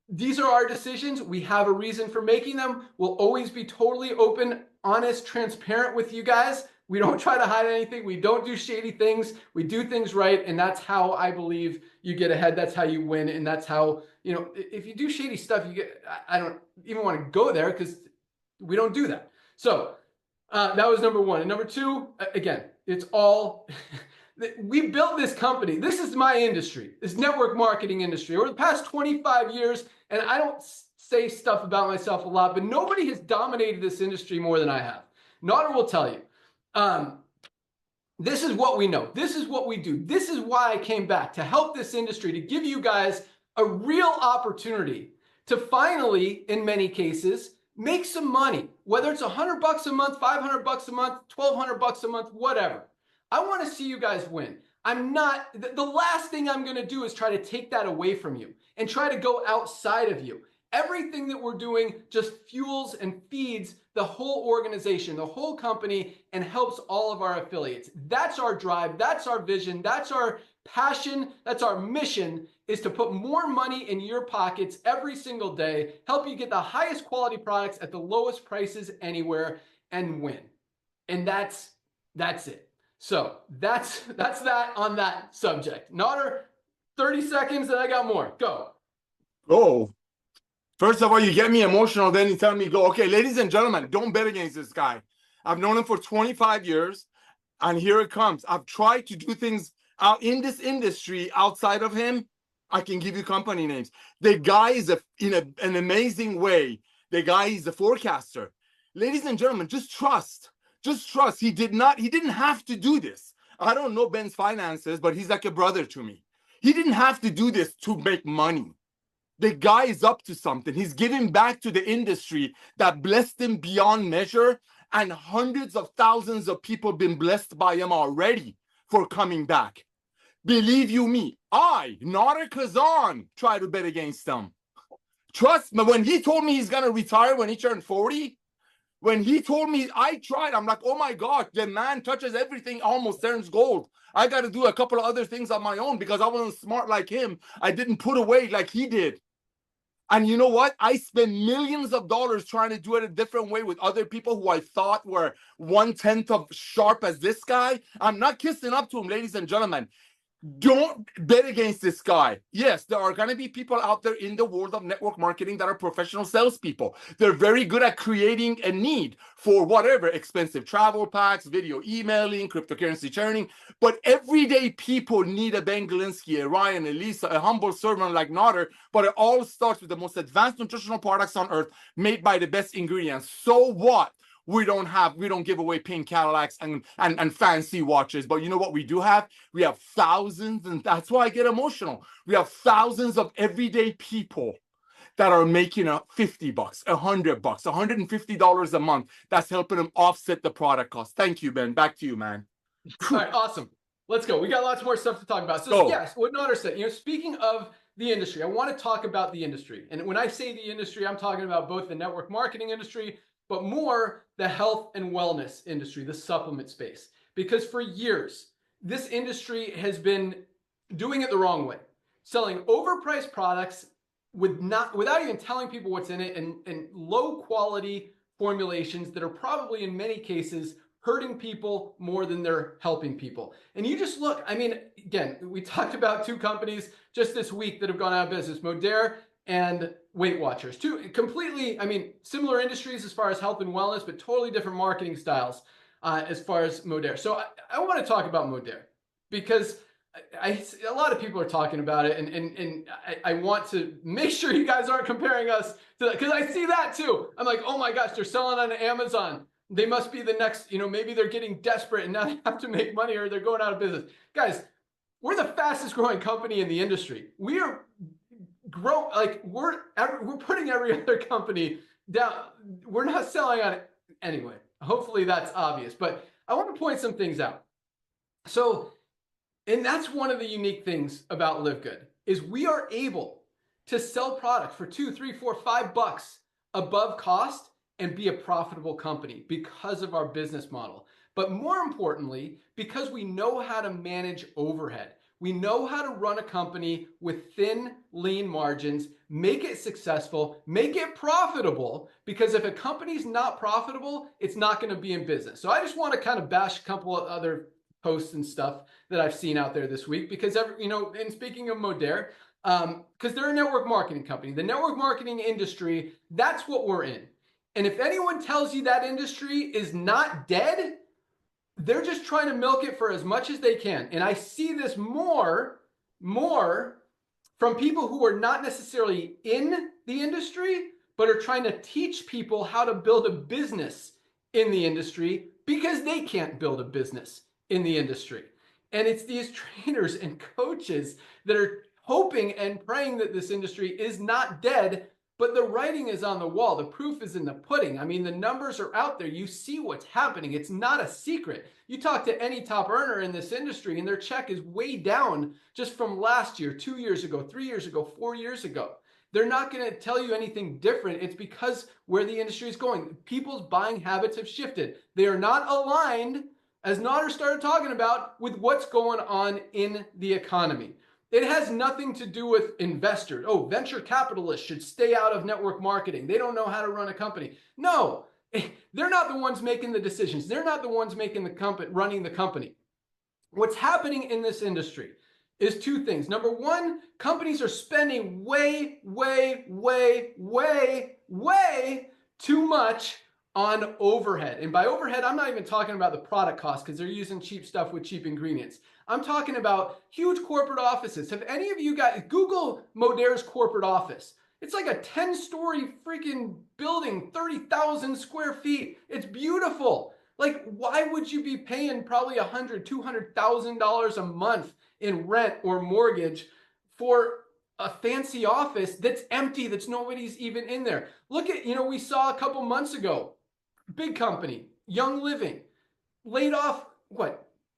Speaker 2: These are our decisions. We have a reason for making them. We'll always be totally open, honest, transparent with you guys. We don't try to hide anything. We don't do shady things. We do things right. And that's how I believe you get ahead. That's how you win. And that's how, you know, if you do shady stuff, you get, I don't even want to go there because we don't do that. So that was number 1. And number 2, again, it's all, we built this company. This is my industry, this network marketing industry over the past 25 years. And I don't say stuff about myself a lot, but nobody has dominated this industry more than I have. Naughter will tell you. This is what we know. This is what we do. This is why I came back, to help this industry, to give you guys a real opportunity to finally, in many cases, make some money, whether it's $100 a month, $500 a month, $1,200 a month, whatever. I want to see you guys win. I'm not, the last thing I'm going to do is try to take that away from you and try to go outside of you. Everything that we're doing just fuels and feeds the whole organization, the whole company, and helps all of our affiliates. That's our drive. That's our vision. That's our passion. That's our mission, is to put more money in your pockets every single day, help you get the highest quality products at the lowest prices anywhere, and win. And that's it. So that's that on that subject. Naughter, 30 seconds, and I got more. Go.
Speaker 3: Oh. First of all, you get me emotional, then you tell me go. Okay, ladies and gentlemen, don't bet against this guy. I've known him for 25 years, and here it comes. I've tried to do things out in this industry outside of him. I can give you company names. The guy is in an amazing way. The guy is a forecaster. Ladies and gentlemen, just trust. Just trust. He didn't have to do this. I don't know Ben's finances, but he's like a brother to me. He didn't have to do this to make money. The guy is up to something. He's giving back to the industry that blessed him beyond measure, and hundreds of thousands of people been blessed by him already for coming back. Believe you me, I, Naughter Kazan, try to bet against him. Trust me, when he told me he's going to retire when he turned 40, When he told me, I tried. I'm like, oh my God, the man touches everything, almost turns gold. I got to do a couple of other things on my own because I wasn't smart like him. I didn't put away like he did. And you know what? I spent millions of dollars trying to do it a different way with other people who I thought were 1/10 of sharp as this guy. I'm not kissing up to him, ladies and gentlemen. Don't bet against this guy. Yes, there are going to be people out there in the world of network marketing that are professional salespeople. They're very good at creating a need for whatever, expensive travel packs, video emailing, cryptocurrency churning. But everyday people need a Ben Galinsky, a Ryan, a Lisa, a humble servant like Notter. But it all starts with the most advanced nutritional products on earth made by the best ingredients. So what? We don't give away pink Cadillacs and fancy watches, but you know what we do have? We have thousands, and that's why I get emotional. We have thousands of everyday people that are making $50, $100, $150 a month. That's helping them offset the product cost. Thank you, Ben. Back to you, man.
Speaker 2: All right, awesome. Let's go. We got lots more stuff to talk about. So yes, what Nader said, speaking of the industry, I want to talk about the industry. And when I say the industry, I'm talking about both the network marketing industry, but more the health and wellness industry, the supplement space. Because for years, this industry has been doing it the wrong way, selling overpriced products without even telling people what's in it, and low quality formulations that are probably in many cases hurting people more than they're helping people. And you just look, I mean, again, we talked about two companies just this week that have gone out of business, Modere and Weight Watchers. Two completely, I mean, similar industries as far as health and wellness, but totally different marketing styles as far as Modere. So I want to talk about Modere because a lot of people are talking about it, and I want to make sure you guys aren't comparing us to that, because I see that too. I'm like, oh my gosh, they're selling on Amazon. They must be the next, maybe they're getting desperate and now they have to make money or they're going out of business. Guys, we're the fastest growing company in the industry. We are we're putting every other company down. We're not selling on it anyway. Hopefully that's obvious, but I want to point some things out. So, and that's one of the unique things about LiveGood is we are able to sell products for $2, $3, $4, $5 above cost and be a profitable company because of our business model. But more importantly, because we know how to manage overhead. We know how to run a company with thin, lean margins, make it successful, make it profitable, because if a company's not profitable, it's not going to be in business. So I just want to kind of bash a couple of other posts and stuff that I've seen out there this week, because, and speaking of Modere, because they're a network marketing company, the network marketing industry, that's what we're in. And if anyone tells you that industry is not dead, they're just trying to milk it for as much as they can. And I see this more from people who are not necessarily in the industry, but are trying to teach people how to build a business in the industry because they can't build a business in the industry. And it's these trainers and coaches that are hoping and praying that this industry is not dead, but the writing is on the wall. The proof is in the pudding. I mean, the numbers are out there. You see what's happening. It's not a secret. You talk to any top earner in this industry and their check is way down just from last year, 2 years ago, 3 years ago, 4 years ago. They're not going to tell you anything different. It's because where the industry is going. People's buying habits have shifted. They are not aligned, as Nader started talking about, with what's going on in the economy. It has nothing to do with investors. Oh, venture capitalists should stay out of network marketing. They don't know how to run a company. No, they're not the ones making the decisions. They're not the ones making the company, running the company. What's happening in this industry is two things. Number one, companies are spending way too much on overhead. And by overhead, I'm not even talking about the product cost because they're using cheap stuff with cheap ingredients. I'm talking about huge corporate offices. Have any of you guys, Google Modere's corporate office. It's like a 10-story freaking building, 30,000 square feet. It's beautiful. Like, why would you be paying probably $100,000, $200,000 a month in rent or mortgage for a fancy office that's empty, that's nobody's even in there? Look at, we saw a couple months ago, big company, Young Living, laid off,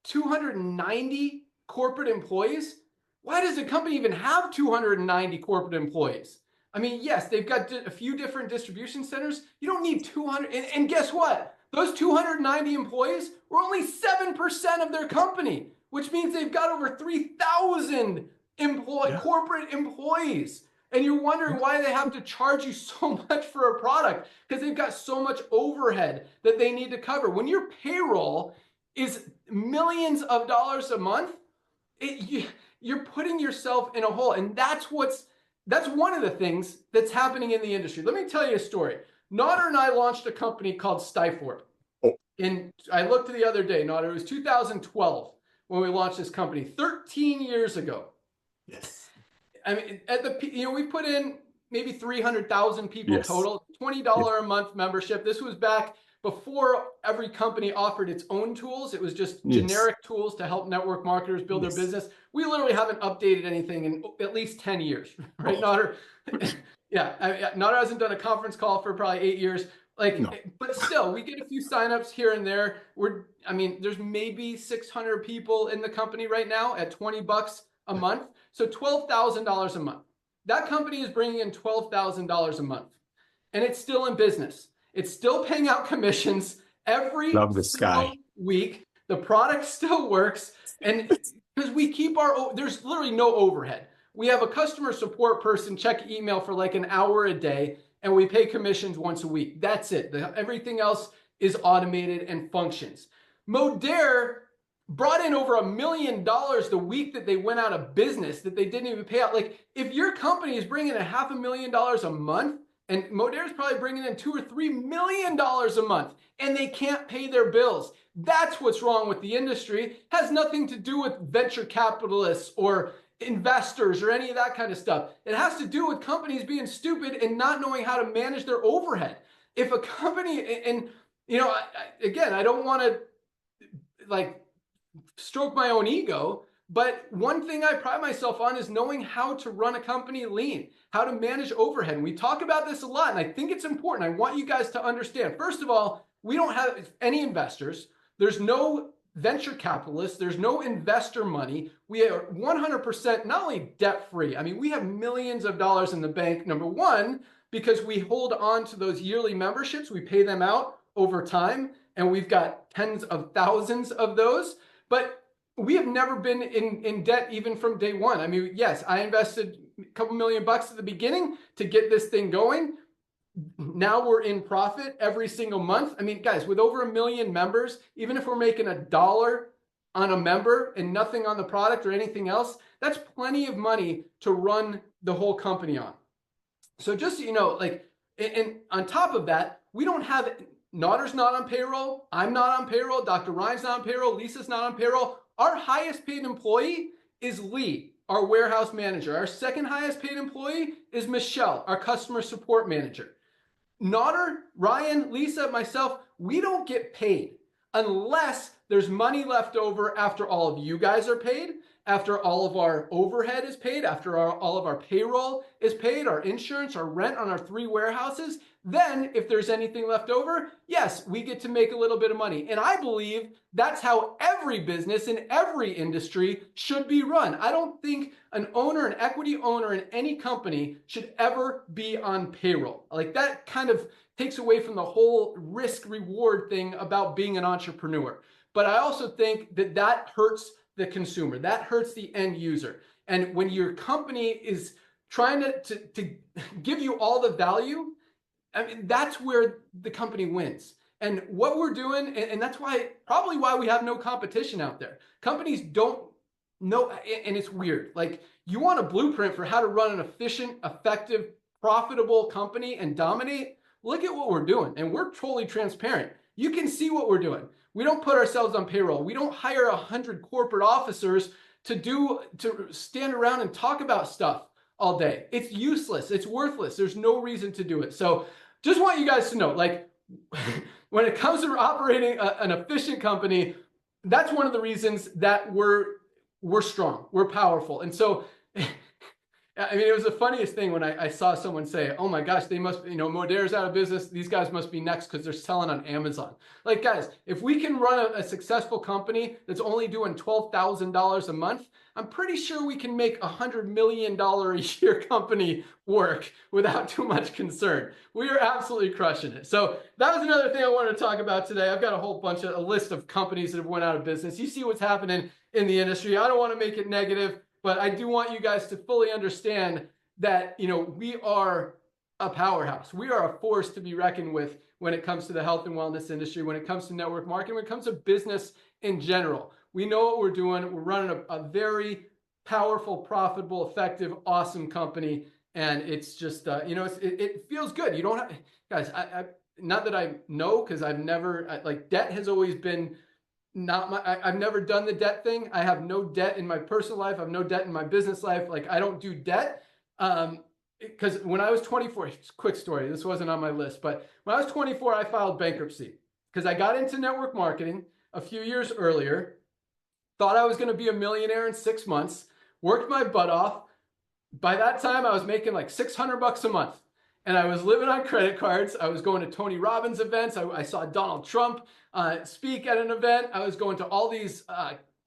Speaker 2: 290 corporate employees? Why does a company even have 290 corporate employees? I mean, yes, they've got a few different distribution centers. You don't need 200. And guess what? Those 290 employees were only 7% of their company, which means they've got over 3,000 corporate employees. And you're wondering why they have to charge you so much for a product, because they've got so much overhead that they need to cover. When your payroll is millions of dollars a month, you're putting yourself in a hole. And that's one of the things that's happening in the industry. Let me tell you a story. Nodder and I launched a company called Stiford. And I looked the other day, Nodder, it was 2012 when we launched this company, 13 years ago.
Speaker 3: Yes.
Speaker 2: I mean, we put in maybe 300,000 people total, $20 a month membership. This was back before every company offered its own tools. It was just generic tools to help network marketers build their business. We literally haven't updated anything in at least 10 years, right, Nodder? Nodder hasn't done a conference call for probably 8 years. But still, we get a few signups here and there. There's maybe 600 people in the company right now at $20 a month. So $12,000 a month. That company is bringing in $12,000 a month, and it's still in business. It's still paying out commissions every week. The product still works, and because we keep there's literally no overhead. We have a customer support person check email for like an hour a day, and we pay commissions once a week. That's it. Everything else is automated and functions. Modere brought in over $1 million the week that they went out of business that they didn't even pay out. Like, if your company is bringing in $500,000 a month, and Modere's probably bringing in $2 or $3 million a month, and they can't pay their bills, that's what's wrong with the industry. It has nothing to do with venture capitalists or investors or any of that kind of stuff. It has to do with companies being stupid and not knowing how to manage their overhead. If a company, and again, I don't want to stroke my own ego, but one thing I pride myself on is knowing how to run a company lean, how to manage overhead. And we talk about this a lot, and I think it's important. I want you guys to understand. First of all, we don't have any investors. There's no venture capitalists. There's no investor money. We are 100% not only debt-free. I mean, we have millions of dollars in the bank, number one, because we hold on to those yearly memberships. We pay them out over time, and we've got tens of thousands of those. But we have never been in debt even from day one. I mean, yes, I invested a couple $1 million at the beginning to get this thing going. Now we're in profit every single month. I mean, guys, with over 1 million members, even if we're making $1 on a member and nothing on the product or anything else, that's plenty of money to run the whole company on. So just so you know, and on top of that, we don't have, Nodder's not on payroll. I'm not on payroll. Dr. Ryan's not on payroll. Lisa's not on payroll. Our highest paid employee is Lee, our warehouse manager. Our second highest paid employee is Michelle, our customer support manager. Nodder, Ryan, Lisa, myself, we don't get paid unless there's money left over after all of you guys are paid, after all of our overhead is paid, after all of our payroll is paid, our insurance, our rent on our 3 warehouses. Then if there's anything left over, yes, we get to make a little bit of money. And I believe that's how every business in every industry should be run. I don't think an owner, an equity owner in any company should ever be on payroll. Like, that kind of takes away from the whole risk reward thing about being an entrepreneur. But I also think that hurts the consumer. That hurts the end user. And when your company is trying to give you all the value, I mean, that's where the company wins. And what we're doing, and that's probably why we have no competition out there. Companies don't know, and it's weird. Like, you want a blueprint for how to run an efficient, effective, profitable company and dominate? Look at what we're doing. And we're totally transparent. You can see what we're doing. We don't put ourselves on payroll. We don't hire 100 corporate officers to stand around and talk about stuff all day. It's useless. It's worthless. There's no reason to do it. So just want you guys to know, like, when it comes to operating an efficient company, that's one of the reasons that we're strong, we're powerful. And so I mean, it was the funniest thing when I saw someone say, oh my gosh, they must, Moderna's out of business. These guys must be next because they're selling on Amazon. Like, guys, if we can run a successful company that's only doing $12,000 a month, I'm pretty sure we can make $100 million a year company work without too much concern. We are absolutely crushing it. So that was another thing I wanted to talk about today. I've got a list of companies that have went out of business. You see what's happening in the industry. I don't want to make it negative, but I do want you guys to fully understand that, we are a powerhouse. We are a force to be reckoned with when it comes to the health and wellness industry, when it comes to network marketing, when it comes to business in general. We know what we're doing. We're running a very powerful, profitable, effective, awesome company. And it's just, it feels good. You don't have, guys, I not that I know, because I've never, debt has always been I've never done the debt thing. I have no debt in my personal life. I have no debt in my business life. Like, I don't do debt. Because when I was 24, quick story, this wasn't on my list, but when I was 24, I filed bankruptcy because I got into network marketing a few years earlier, thought I was going to be a millionaire in 6 months, worked my butt off. By that time, I was making like $600 a month. And I was living on credit cards. I was going to Tony Robbins events. I saw Donald Trump speak at an event. I was going to all these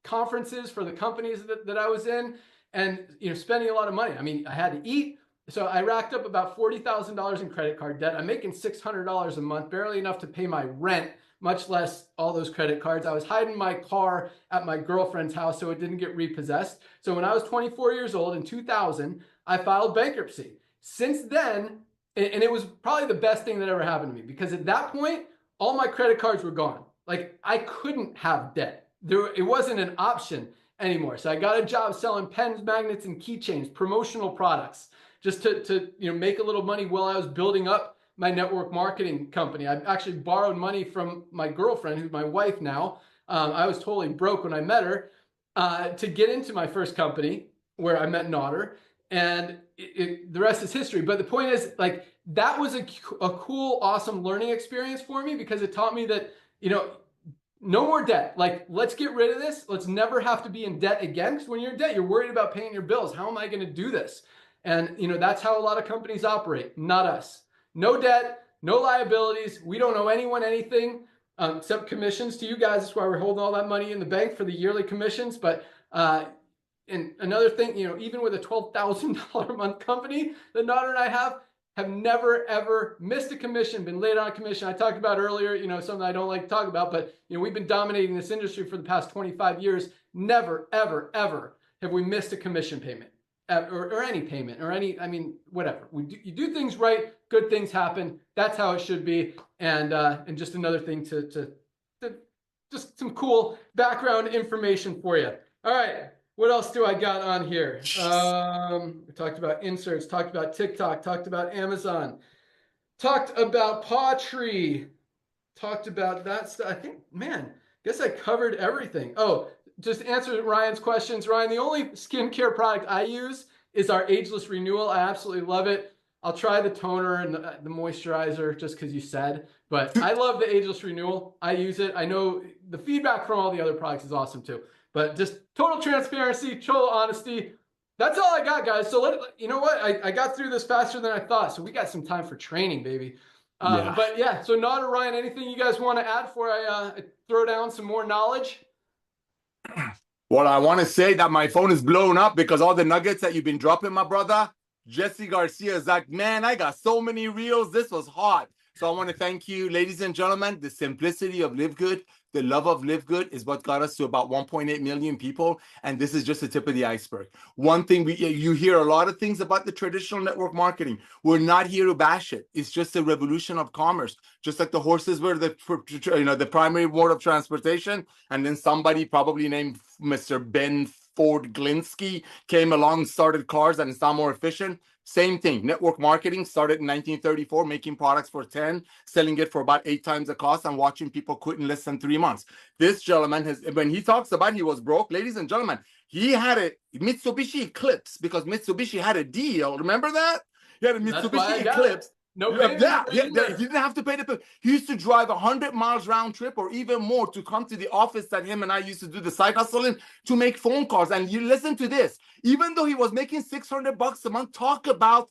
Speaker 2: conferences for the companies that I was in, and spending a lot of money. I mean, I had to eat. So I racked up about $40,000 in credit card debt. I'm making $600 a month, barely enough to pay my rent, much less all those credit cards. I was hiding my car at my girlfriend's house so it didn't get repossessed. So when I was 24 years old in 2000, I filed bankruptcy. Since then, and it was probably the best thing that ever happened to me, because at that point, all my credit cards were gone. Like, I couldn't have debt. It wasn't an option anymore. So I got a job selling pens, magnets, and keychains, promotional products, just to make a little money while I was building up my network marketing company. I actually borrowed money from my girlfriend, who's my wife now. I was totally broke when I met her, to get into my first company where I met Nodder. And the rest is history. But the point is, like, that was a cool, awesome learning experience for me, because it taught me that, no more debt. Like, let's get rid of this. Let's never have to be in debt again. Because when you're in debt, you're worried about paying your bills. How am I going to do this? And, that's how a lot of companies operate, not us. No debt, no liabilities. We don't owe anyone anything except commissions to you guys. That's why we're holding all that money in the bank for the yearly commissions. But, and another thing, even with a $12,000 a month company that Nodder and I have never, ever missed a commission, been late on a commission. I talked about earlier, something I don't like to talk about, but, we've been dominating this industry for the past 25 years. Never, ever, ever have we missed a commission payment or any payment or whatever. You do things right, good things happen. That's how it should be. And just another thing to just some cool background information for you. All right. What else do I got on here? We talked about inserts, talked about TikTok, talked about Amazon, talked about Pawtree, talked about that stuff. I think, man, guess I covered everything. Oh, just answer Ryan's questions. Ryan, the only skincare product I use is our Ageless Renewal. I absolutely love it. I'll try the toner and the moisturizer just because you said, but I love the Ageless Renewal. I use it. I know the feedback from all the other products is awesome too. But just total transparency, total honesty. That's all I got, guys. So you know what? I got through this faster than I thought. So we got some time for training, baby.
Speaker 3: Yeah.
Speaker 2: But yeah, so Nodder, Ryan, anything you guys want to add before I throw down some more knowledge?
Speaker 3: Well, I want to say that my phone is blown up because all the nuggets that you've been dropping, my brother. Jesse Garcia is like, man, I got so many reels. This was hot. So I want to thank you, ladies and gentlemen. The simplicity of LiveGood, the love of LiveGood is what got us to about 1.8 million people. And this is just the tip of the iceberg. One thing, you hear a lot of things about the traditional network marketing. We're not here to bash it. It's just a revolution of commerce. Just like the horses were the primary mode of transportation. And then somebody probably named Mr. Ben Ford Glinsky came along, started cars, and it's now more efficient. Same thing. Network marketing started in 1934, making products for 10, selling it for about 8 times the cost, and watching people quit in less than 3 months. This gentleman when he talks about he was broke, ladies and gentlemen, he had a Mitsubishi Eclipse because Mitsubishi had a deal. Remember that? He had a Mitsubishi Eclipse.
Speaker 2: No
Speaker 3: Yeah,
Speaker 2: payment
Speaker 3: yeah,
Speaker 2: for
Speaker 3: yeah,
Speaker 2: you
Speaker 3: he
Speaker 2: there.
Speaker 3: didn't have to pay the bill. He used to drive 100 miles round trip or even more to come to the office that him and I used to do the side hustle in to make phone calls. And you listen to this, even though he was making $600 a month, talk about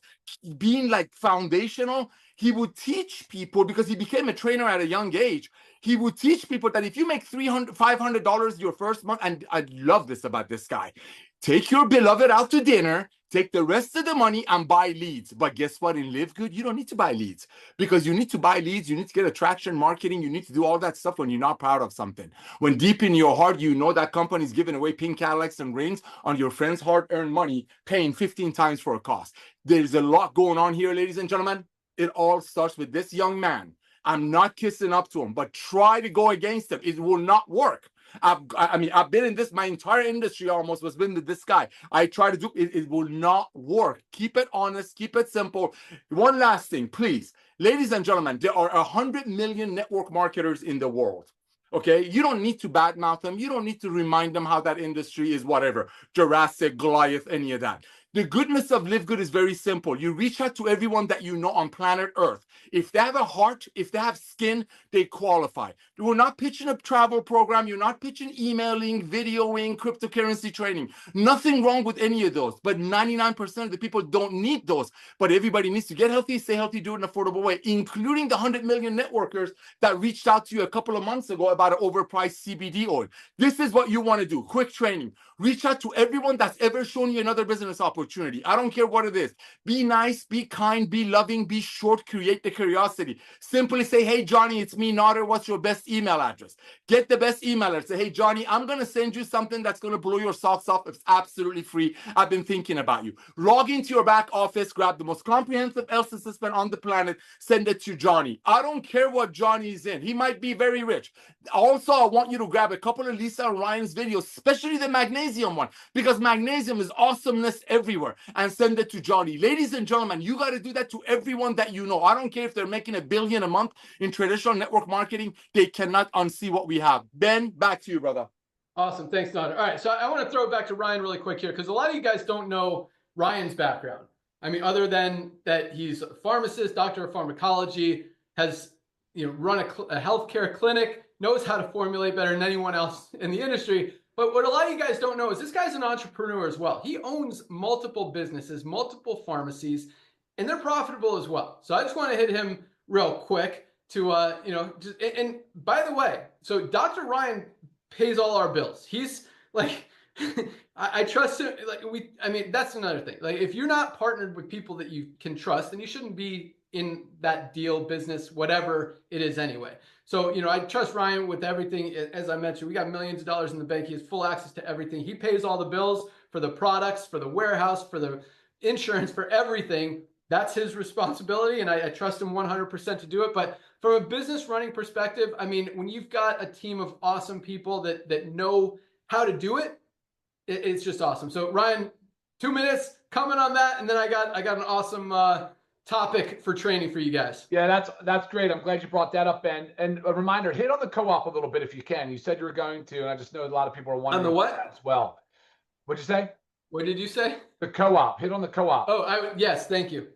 Speaker 3: being like foundational. He would teach people because he became a trainer at a young age. He would teach people that if you make $500 your first month, and I love this about this guy, take your beloved out to dinner, take the rest of the money and buy leads. But guess what? In LiveGood, you don't need to buy leads because you need to buy leads. You need to get attraction marketing. You need to do all that stuff when you're not proud of something. When deep in your heart, you know that company's giving away pink Cadillacs and rings on your friend's hard-earned money, paying 15 times for a cost. There's a lot going on here, ladies and gentlemen. It all starts with this young man. I'm not kissing up to him, but try to go against him. It will not work. I've been in this, my entire industry almost was been with this guy. I try to do it, it will not work. Keep it honest, keep it simple. One last thing, please. Ladies and gentlemen, there are 100 million network marketers in the world. Okay, you don't need to badmouth them. You don't need to remind them how that industry is whatever, Jurassic, Goliath, any of that. The goodness of LiveGood is very simple. You reach out to everyone that you know on planet Earth. If they have a heart, if they have skin, they qualify. We're not pitching a travel program. You're not pitching emailing, videoing, cryptocurrency training. Nothing wrong with any of those. But 99% of the people don't need those. But everybody needs to get healthy, stay healthy, do it in an affordable way, including the 100 million networkers that reached out to you a couple of months ago about an overpriced CBD oil. This is what you want to do. Quick training. Reach out to everyone that's ever shown you another business opportunity. I don't care what it is. Be nice, be kind, be loving, be short, create the curiosity. Simply say, hey, Johnny, it's me, Nader. What's your best email address? Get the best email address. Say, hey, Johnny, I'm going to send you something that's going to blow your socks off. It's absolutely free. I've been thinking about you. Log into your back office, grab the most comprehensive health assessment on the planet, send it to Johnny. I don't care what Johnny's in. He might be very rich. Also, I want you to grab a couple of Lisa and Ryan's videos, especially the magnesium one, because magnesium is awesomeness everywhere, and send it to Johnny. Ladies and gentlemen, you got to do that to everyone that you know. I don't care if they're making $1 billion a month in traditional network marketing. They cannot unsee what we have. Ben, back to you, brother.
Speaker 2: Awesome. Thanks, Nader. All right. So I want to throw it back to Ryan really quick here because a lot of you guys don't know Ryan's background. I mean, other than that he's a pharmacist, doctor of pharmacology, has run a healthcare clinic, knows how to formulate better than anyone else in the industry. But what a lot of you guys don't know is this guy's an entrepreneur as well. He owns multiple businesses, multiple pharmacies, and they're profitable as well. So I just want to hit him real quick to, and by the way, so Dr. Ryan pays all our bills. He's like, I trust him. That's another thing. Like, if you're not partnered with people that you can trust, then you shouldn't be in that deal, business, whatever it is anyway. So, I trust Ryan with everything. As I mentioned, we got millions of dollars in the bank. He has full access to everything. He pays all the bills for the products, for the warehouse, for the insurance, for everything. That's his responsibility, and I trust him 100% to do it. But from a business running perspective, I mean, when you've got a team of awesome people that know how to do it, it's just awesome. So Ryan, 2 minutes, comment on that, and then I got an awesome topic for training for you guys.
Speaker 1: Yeah, that's great. I'm glad you brought that up, Ben. And a reminder, hit on the co-op a little bit if you can. You said you were going to, and I just know a lot of people are wondering
Speaker 2: on the what
Speaker 1: about that as well. What'd you say?
Speaker 2: What did you say?
Speaker 1: The co-op. Hit on the co-op.
Speaker 2: Oh, yes, thank you.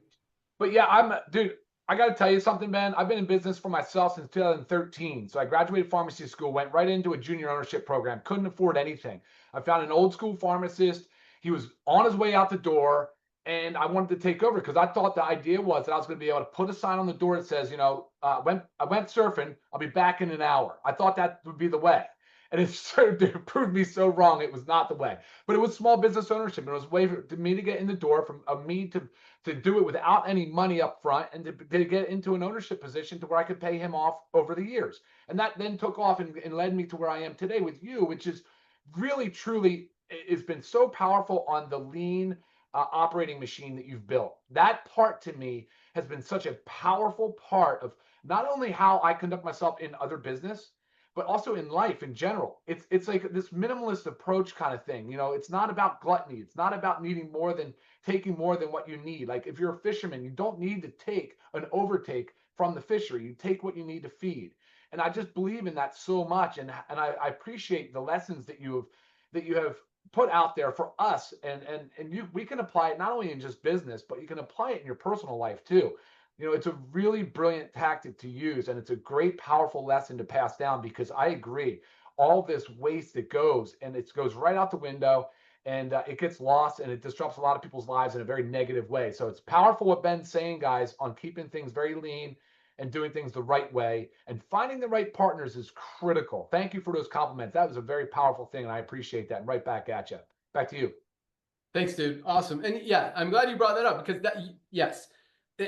Speaker 1: But yeah, dude, I got to tell you something, Ben. I've been in business for myself since 2013. So I graduated pharmacy school, went right into a junior ownership program, couldn't afford anything. I found an old school pharmacist. He was on his way out the door, and I wanted to take over because I thought the idea was that I was going to be able to put a sign on the door that says, I went surfing. I'll be back in an hour. I thought that would be the way. And it proved me so wrong. It was not the way. But it was small business ownership. It was a way for me to get in the door, from me to do it without any money up front, and to get into an ownership position to where I could pay him off over the years. And that then took off and led me to where I am today with you, which is really, truly, it's been so powerful on the lean operating machine that you've built. That part to me has been such a powerful part of not only how I conduct myself in other business, but also in life in general. It's like this minimalist approach kind of thing. It's not about gluttony. It's not about taking more than what you need. Like, if you're a fisherman, you don't need to take an overtake from the fishery. You take what you need to feed. And I just believe in that so much. And I appreciate the lessons that you have put out there for us. And we can apply it not only in just business, but you can apply it in your personal life too. You know, it's a really brilliant tactic to use, and it's a great, powerful lesson to pass down, because I agree. All this waste that goes, and it goes right out the window, and it gets lost, and it disrupts a lot of people's lives in a very negative way. So it's powerful what Ben's saying, guys, on keeping things very lean and doing things the right way, and finding the right partners is critical. Thank you for those compliments. That was a very powerful thing, and I appreciate that. And right back at you. Back to you.
Speaker 2: Thanks, dude. Awesome. And yeah, I'm glad you brought that up, because that, yes.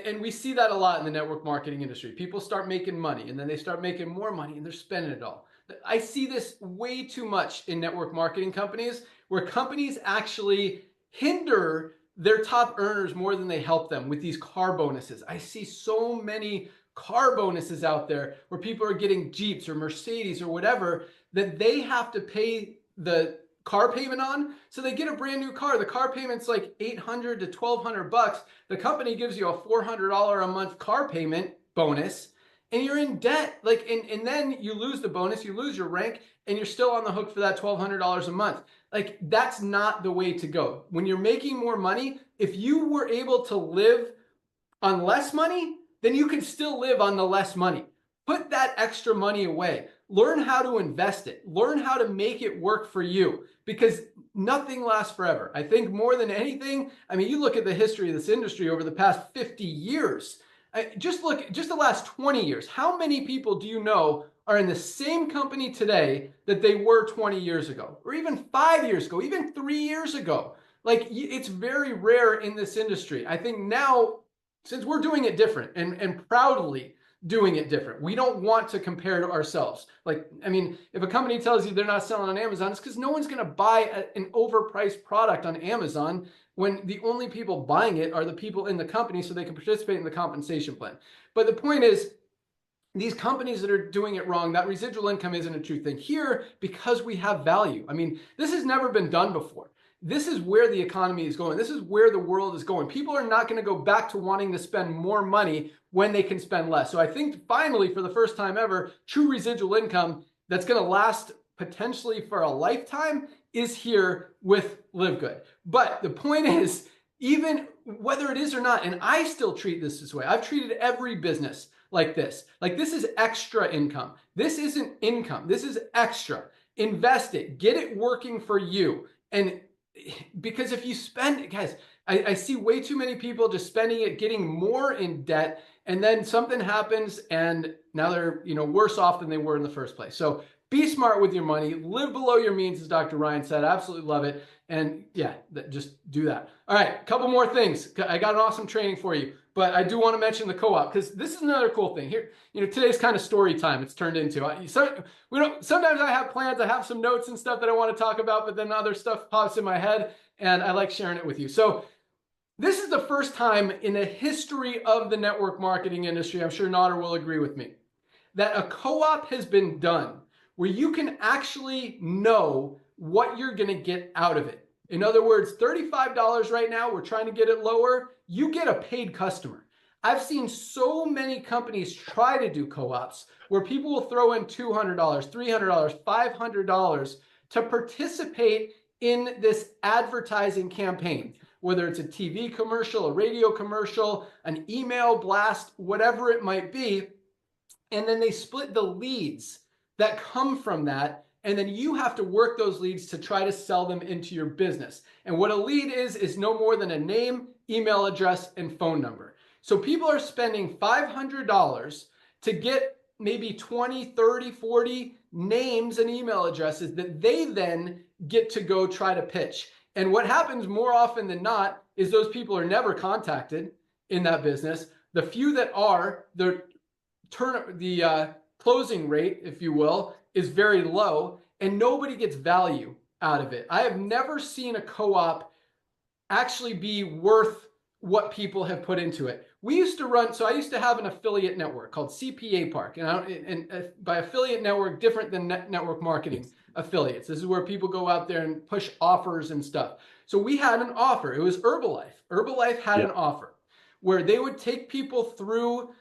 Speaker 2: And we see that a lot in the network marketing industry. People start making money, and then they start making more money, and they're spending it all. I see this way too much in network marketing companies, where companies actually hinder their top earners more than they help them with these car bonuses. I see so many car bonuses out there where people are getting Jeeps or Mercedes or whatever that they have to pay the car payment on. So they get a brand new car. The car payment's like $800 to $1,200. The company gives you a $400 a month car payment bonus, and you're in debt. Like, and then you lose the bonus, you lose your rank, and you're still on the hook for that $1,200 a month. Like, that's not the way to go. When you're making more money, if you were able to live on less money, then you can still live on the less money. Put that extra money away. Learn how to invest it. Learn how to make it work for you, because nothing lasts forever. I think more than anything, I mean, you look at the history of this industry over the past 50 years, just the last 20 years. How many people do you know are in the same company today that they were 20 years ago, or even 5 years ago, even 3 years ago? Like, it's very rare in this industry. I think now, since we're doing it different and proudly doing it different, we don't want to compare to ourselves. Like, I mean, if a company tells you they're not selling on Amazon, it's because no one's going to buy an overpriced product on Amazon, when the only people buying it are the people in the company, so they can participate in the compensation plan. But the point is, these companies that are doing it wrong, that residual income isn't a true thing. Here, because we have value. I mean, this has never been done before. This is where the economy is going. This is where the world is going. People are not going to go back to wanting to spend more money when they can spend less. So I think finally, for the first time ever, true residual income that's going to last potentially for a lifetime is here with LiveGood. But the point is, even whether it is or not, and I still treat this way, I've treated every business like this. Like, this is extra income. This isn't income. This is extra. Invest it. Get it working for you. And because if you spend, guys, I see way too many people just spending it, getting more in debt, and then something happens and now they're, worse off than they were in the first place. So be smart with your money, live below your means, as Dr. Ryan said. I absolutely love it. And yeah, just do that. All right, a couple more things. I got an awesome training for you, but I do want to mention the co-op, because this is another cool thing here. Today's kind of story time. It's turned into. Sometimes I have plans. I have some notes and stuff that I want to talk about, but then other stuff pops in my head, and I like sharing it with you. So this is the first time in the history of the network marketing industry, I'm sure Nader will agree with me, that a co-op has been done where you can actually know what you're going to get out of it. In other words, $35 right now, we're trying to get it lower. You get a paid customer. I've seen so many companies try to do co-ops where people will throw in $200, $300, $500 to participate in this advertising campaign, whether it's a TV commercial, a radio commercial, an email blast, whatever it might be. And then they split the leads that come from that, and then you have to work those leads to try to sell them into your business. And what a lead is no more than a name, email address, and phone number. So people are spending $500 to get maybe 20, 30, 40 names and email addresses that they then get to go try to pitch. And what happens more often than not is those people are never contacted in that business. The few that are, the closing rate, if you will, is very low, and nobody gets value out of it. I have never seen a co-op actually be worth what people have put into it. We used to run, so I used to have an affiliate network called CPA Park, and by affiliate network, different than network marketing affiliates. This is where people go out there and push offers and stuff. So we had an offer. It was Herbalife. Herbalife had an offer where they would take people through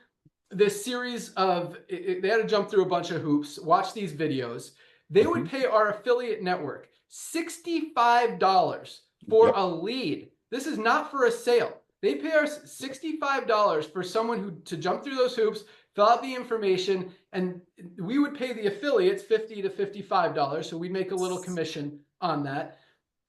Speaker 2: this series of, they had to jump through a bunch of hoops, watch these videos. They would pay our affiliate network $65 for a lead. This is not for a sale. They pay us $65 for someone to jump through those hoops, fill out the information, and we would pay the affiliates $50 to $55. So we make a little commission on that.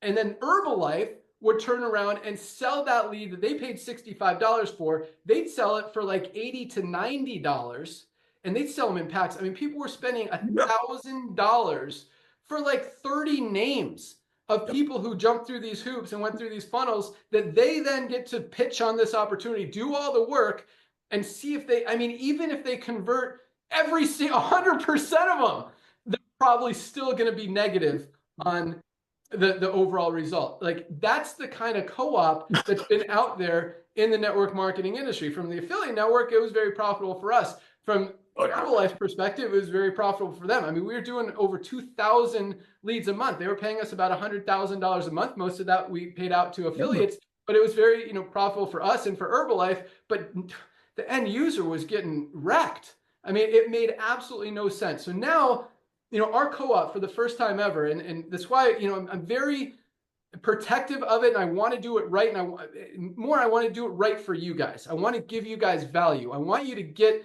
Speaker 2: And then Herbalife would turn around and sell that lead that they paid $65 for. They'd sell it for like $80 to $90, and they'd sell them in packs. I mean, people were spending $1,000 for like 30 names of people who jumped through these hoops and went through these funnels that they then get to pitch on this opportunity, do all the work, and see if they, I mean, even if they convert every single 100% of them, they're probably still going to be negative on the overall result. Like, that's the kind of co-op that's been out there in the network marketing industry. From the affiliate network, it was very profitable for us. From Herbalife's perspective, it was very profitable for them. I mean, we were doing over 2,000 leads a month. They were paying us about $100,000 a month. Most of that we paid out to affiliates, but it was very, profitable for us and for Herbalife. But the end user was getting wrecked. I mean, it made absolutely no sense. So now, our co-op for the first time ever, and that's why, I'm very protective of it, and I want to do it right. And I want to do it right for you guys. I want to give you guys value. I want you to get,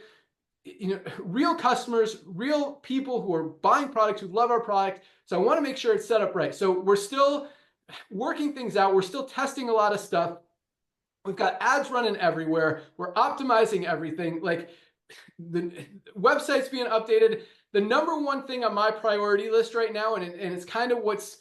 Speaker 2: real customers, real people who are buying products, who love our product. So I want to make sure it's set up right. So we're still working things out. We're still testing a lot of stuff. We've got ads running everywhere. We're optimizing everything. Like, the website's being updated. The number one thing on my priority list right now, and it's kind of what's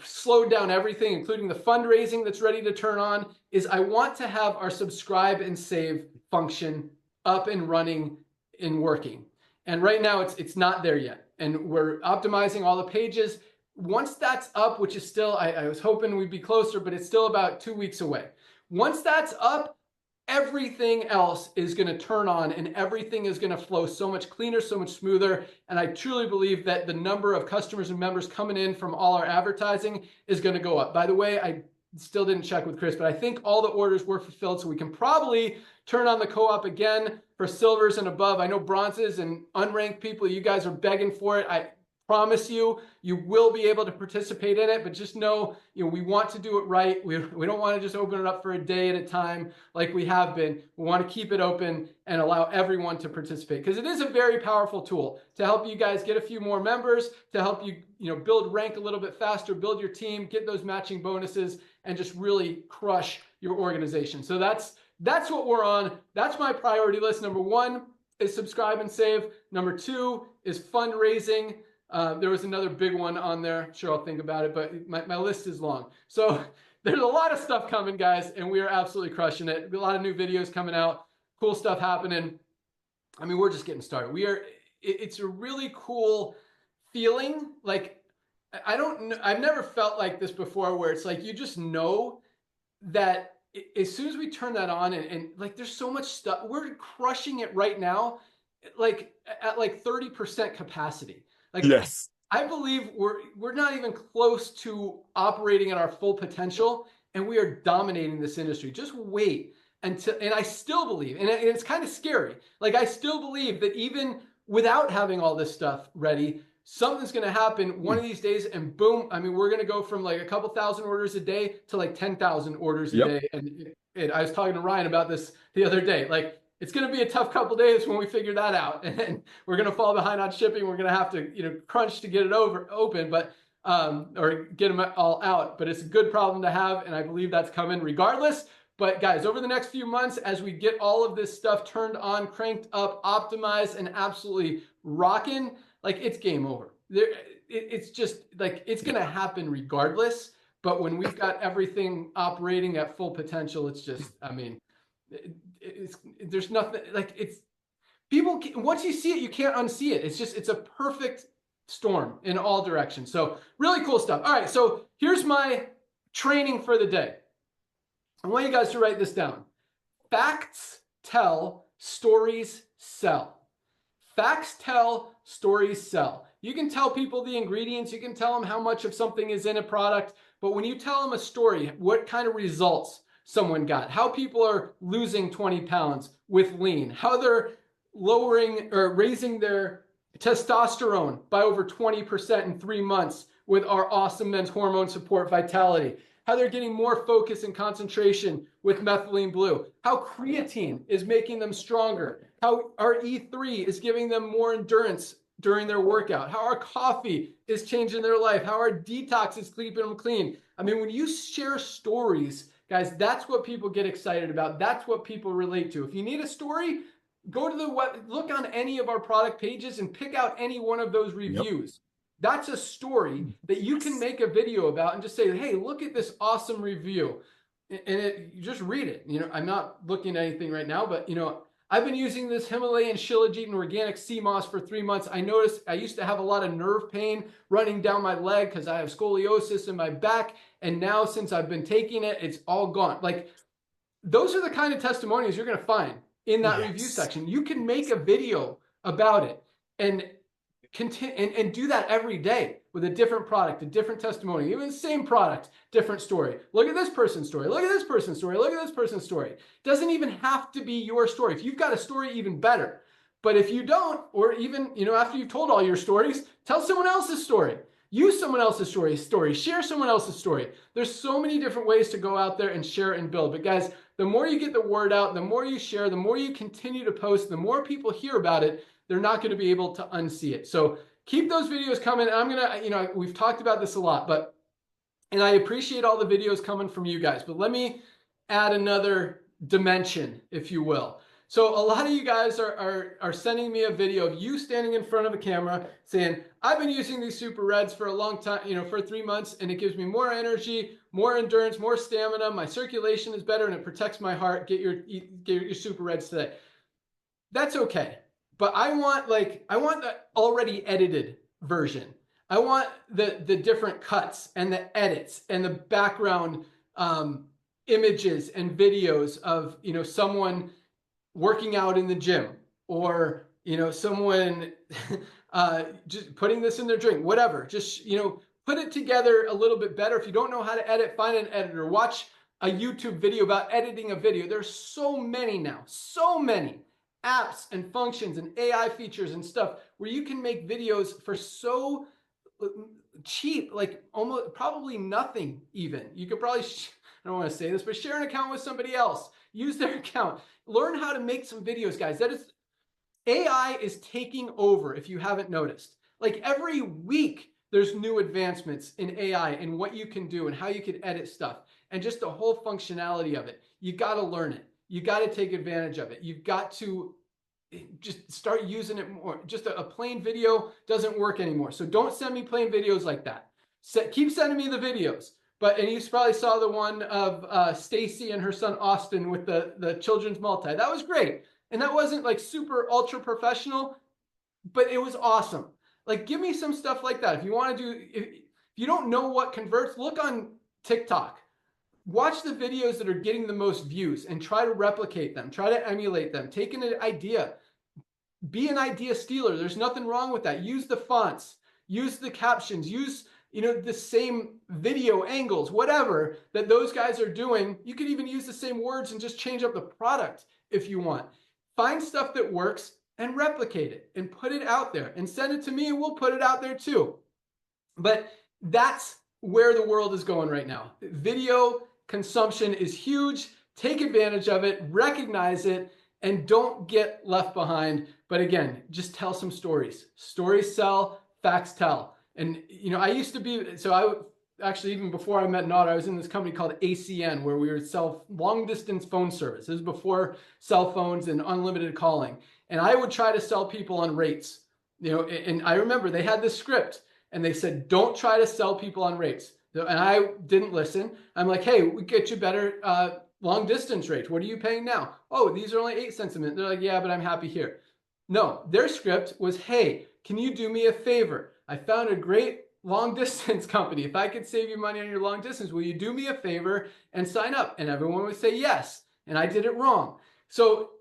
Speaker 2: slowed down everything, including the fundraising that's ready to turn on, is I want to have our subscribe and save function up and running and working. And right now it's not there yet. And we're optimizing all the pages. Once that's up, which is still, I was hoping we'd be closer, but it's still about 2 weeks away. Once that's up, everything else is going to turn on and everything is going to flow so much cleaner, so much smoother. And I truly believe that the number of customers and members coming in from all our advertising is going to go up. By the way, I still didn't check with Chris, but I think all the orders were fulfilled. So we can probably turn on the co-op again for silvers and above. I know bronzes and unranked people, you guys are begging for it. I promise you, you will be able to participate in it, but just know, we want to do it right. We don't want to just open it up for a day at a time like we have been. We want to keep it open and allow everyone to participate, because it is a very powerful tool to help you guys get a few more members, to help you, build rank a little bit faster, build your team, get those matching bonuses, and just really crush your organization. So that's what we're on. That's my priority list. Number 1 is subscribe and save. Number 2 is fundraising. There was another big one on there. Sure, I'll think about it, but my list is long. So there's a lot of stuff coming, guys, and we are absolutely crushing it. A lot of new videos coming out, cool stuff happening. I mean, we're just getting started. It's a really cool feeling. Like, I've never felt like this before, where it's like, you just know that as soon as we turn that on, and like, there's so much stuff, we're crushing it right now, like at like 30% capacity. Like, yes, I believe we're not even close to operating at our full potential, and we are dominating this industry. Just wait until, and I still believe, and it's kind of scary. Like, I still believe that even without having all this stuff ready, something's going to happen one of these days, and boom, I mean, we're going to go from like a couple thousand orders a day to like 10,000 orders a day. And I was talking to Ryan about this the other day. Like, it's going to be a tough couple days when we figure that out, and we're going to fall behind on shipping. We're going to have to, crunch to get it open, but or get them all out. But it's a good problem to have, and I believe that's coming regardless. But guys, over the next few months, as we get all of this stuff turned on, cranked up, optimized, and absolutely rocking, like, it's game over. It's just like, it's going to happen regardless. But when we've got everything operating at full potential, it's just, I mean, there's nothing, like, it's, people, once you see it, you can't unsee it. It's a perfect storm in all directions. So really cool stuff. All right, so here's my training for the day. I want you guys to write this down. Facts tell, stories sell. Facts tell, stories sell. You can tell people the ingredients, you can tell them how much of something is in a product, but when you tell them a story, what kind of results someone got, how people are losing 20 pounds with lean, how they're lowering or raising their testosterone by over 20% in 3 months with our awesome men's hormone support Vitality, how they're getting more focus and concentration with methylene blue, how creatine is making them stronger, how our E3 is giving them more endurance during their workout, how our coffee is changing their life, how our detox is keeping them clean. I mean, when you share stories, guys, that's what people get excited about. That's what people relate to. If you need a story, go to the web, look on any of our product pages and pick out any one of those reviews. That's a story that you can make a video about and just say, hey, look at this awesome review. And you just read it. You know, I'm not looking at anything right now, but you know, I've been using this Himalayan Shilajit and organic sea moss for 3 months. I noticed I used to have a lot of nerve pain running down my leg because I have scoliosis in my back. And now since I've been taking it, it's all gone. Like, those are the kind of testimonials you're going to find in that review section. You can make a video about it and continue and do that every day with a different product, a different testimony, even the same product, different story. Look at this person's story. Look at this person's story. Look at this person's story. It doesn't even have to be your story. If you've got a story, even better. But if you don't, or even, you know, after you've told all your stories, tell someone else's story. Use someone else's story, share someone else's story. There's so many different ways to go out there and share and build. But guys, the more you get the word out, the more you share, the more you continue to post, the more people hear about it, they're not going to be able to unsee it. So keep those videos coming. I'm going to, you know, we've talked about this a lot, but, and I appreciate all the videos coming from you guys, but let me add another dimension, if you will. So a lot of you guys are sending me a video of you standing in front of a camera saying, I've been using these Super Reds for a long time, you know, for 3 months, and it gives me more energy, more endurance, more stamina. My circulation is better and it protects my heart. Get your Super Reds today. That's okay. But I want the already edited version. I want the different cuts and the edits and the background images and videos of, you know, someone working out in the gym, or, you know, someone just putting this in their drink, whatever. Just, you know, put it together a little bit better. If you don't know how to edit, find an editor. Watch a YouTube video about editing a video. There's so many now, so many apps and functions and AI features and stuff where you can make videos for so cheap, like almost probably nothing even. You could probably, I don't want to say this, but share an account with somebody else. Use their account. Learn how to make some videos, guys. That is, AI is taking over, if you haven't noticed. Like every week, there's new advancements in AI and what you can do and how you can edit stuff and just the whole functionality of it. You got to learn it. You got to take advantage of it. You've got to just start using it more. Just a plain video doesn't work anymore. So don't send me plain videos like that. Keep sending me the videos. And you probably saw the one of Stacy and her son Austin with the children's multi. That was great. And that wasn't like super ultra professional, but it was awesome. Like, give me some stuff like that. If you want to do, if you don't know what converts, look on TikTok. Watch the videos that are getting the most views and try to replicate them. Try to emulate them. Take an idea. Be an idea stealer. There's nothing wrong with that. Use the fonts. Use the captions. Use, you know, the same video angles, whatever that those guys are doing. You could even use the same words and just change up the product if you want. Find stuff that works and replicate it and put it out there and send it to me and we'll put it out there too. But that's where the world is going right now. Video consumption is huge. Take advantage of it, recognize it, and don't get left behind. But again, just tell some stories. Stories sell, facts tell. And, you know, I used to be, so I actually, even before I met Nod, I was in this company called ACN, where we would sell long distance phone service. This is before cell phones and unlimited calling. And I would try to sell people on rates, you know, and I remember they had this script and they said, don't try to sell people on rates. And I didn't listen. I'm like, hey, we get you better long distance rates. What are you paying now? Oh, these are only 8 cents a minute. They're like, yeah, but I'm happy here. No, their script was, hey, can you do me a favor? I found a great long distance company. If I could save you money on your long distance, will you do me a favor and sign up? And everyone would say yes. And I did it wrong. So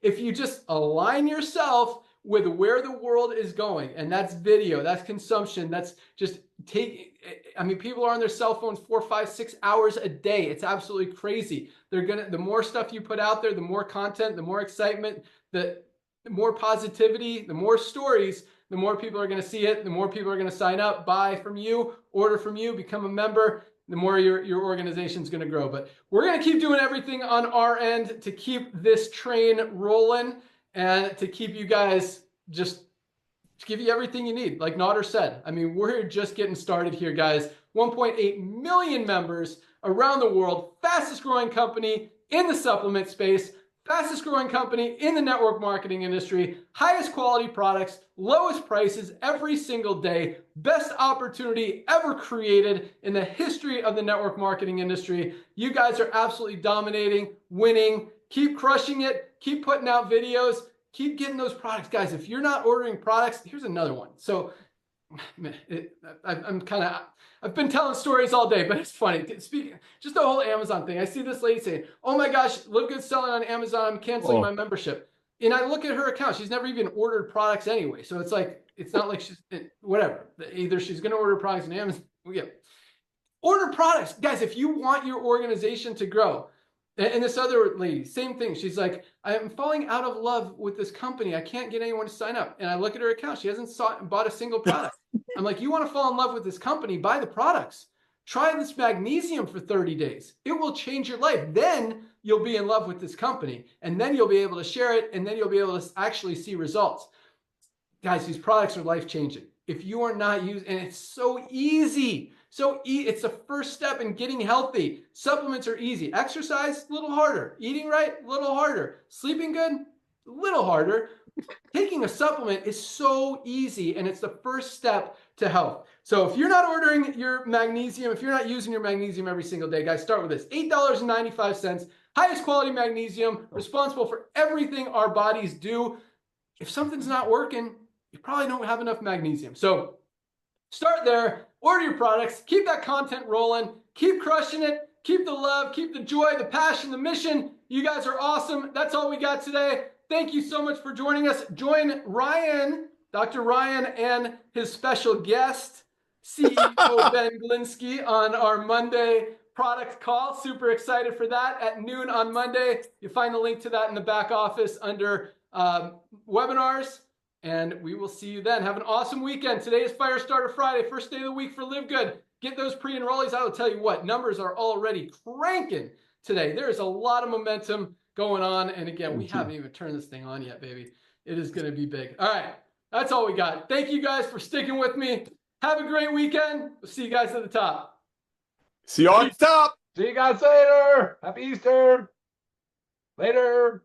Speaker 2: if you just align yourself with where the world is going, and that's video, that's consumption, that's just I mean, people are on their cell phones 4, 5, 6 hours a day. It's absolutely crazy. The more stuff you put out there, the more content, the more excitement, the more positivity, the more stories, the more people are going to see it, the more people are going to sign up, buy from you, order from you, become a member, the more your organization is going to grow. But we're going to keep doing everything on our end to keep this train rolling and to keep you guys just to give you everything you need. Like Nader said, I mean, we're just getting started here, guys. 1.8 million members around the world, fastest growing company in the supplement space, fastest growing company in the network marketing industry, highest quality products, lowest prices every single day, best opportunity ever created in the history of the network marketing industry. You guys are absolutely dominating, winning, keep crushing it, keep putting out videos, keep getting those products. Guys, if you're not ordering products, here's another one. So I've been telling stories all day, but it's funny. Speaking just the whole Amazon thing. I see this lady saying, "Oh my gosh, LiveGood's selling on Amazon. I'm canceling my membership." And I look at her account. She's never even ordered products anyway. So it's like, it's not like she's whatever. Either she's going to order products on Amazon. Yeah. Order products. Guys, if you want your organization to grow. And this other lady, same thing. She's like, "I'm falling out of love with this company. I can't get anyone to sign up." And I look at her account. She hasn't bought a single product. I'm like, "You want to fall in love with this company? Buy the products. Try this magnesium for 30 days. It will change your life. Then you'll be in love with this company. And then you'll be able to share it. And then you'll be able to actually see results." Guys, these products are life-changing. If you are not using, and it's so easy. It's the first step in getting healthy. Supplements are easy. Exercise, a little harder. Eating right, a little harder. Sleeping good, a little harder. Taking a supplement is so easy, and it's the first step to health. So if you're not ordering your magnesium, if you're not using your magnesium every single day, guys, start with this. $8.95, highest quality magnesium, responsible for everything our bodies do. If something's not working, you probably don't have enough magnesium. So start there, order your products, keep that content rolling, keep crushing it, keep the love, keep the joy, the passion, the mission. You guys are awesome. That's all we got today. Thank you so much for joining us. Join Ryan, Dr. Ryan, and his special guest, CEO Ben Glinsky, on our Monday product call. Super excited for that at noon on Monday. You'll find the link to that in the back office under webinars. And we will see you then. Have an awesome weekend. Today is Firestarter Friday, first day of the week for LiveGood. Get those pre-enrollees. I will tell you what, numbers are already cranking today. There is a lot of momentum going on. And again, we haven't even turned this thing on yet, baby. It is going to be big. All right. That's all we got. Thank you guys for sticking with me. Have a great weekend. We'll see you guys at the top.
Speaker 3: See you on top.
Speaker 1: See you guys later. Happy Easter. Later.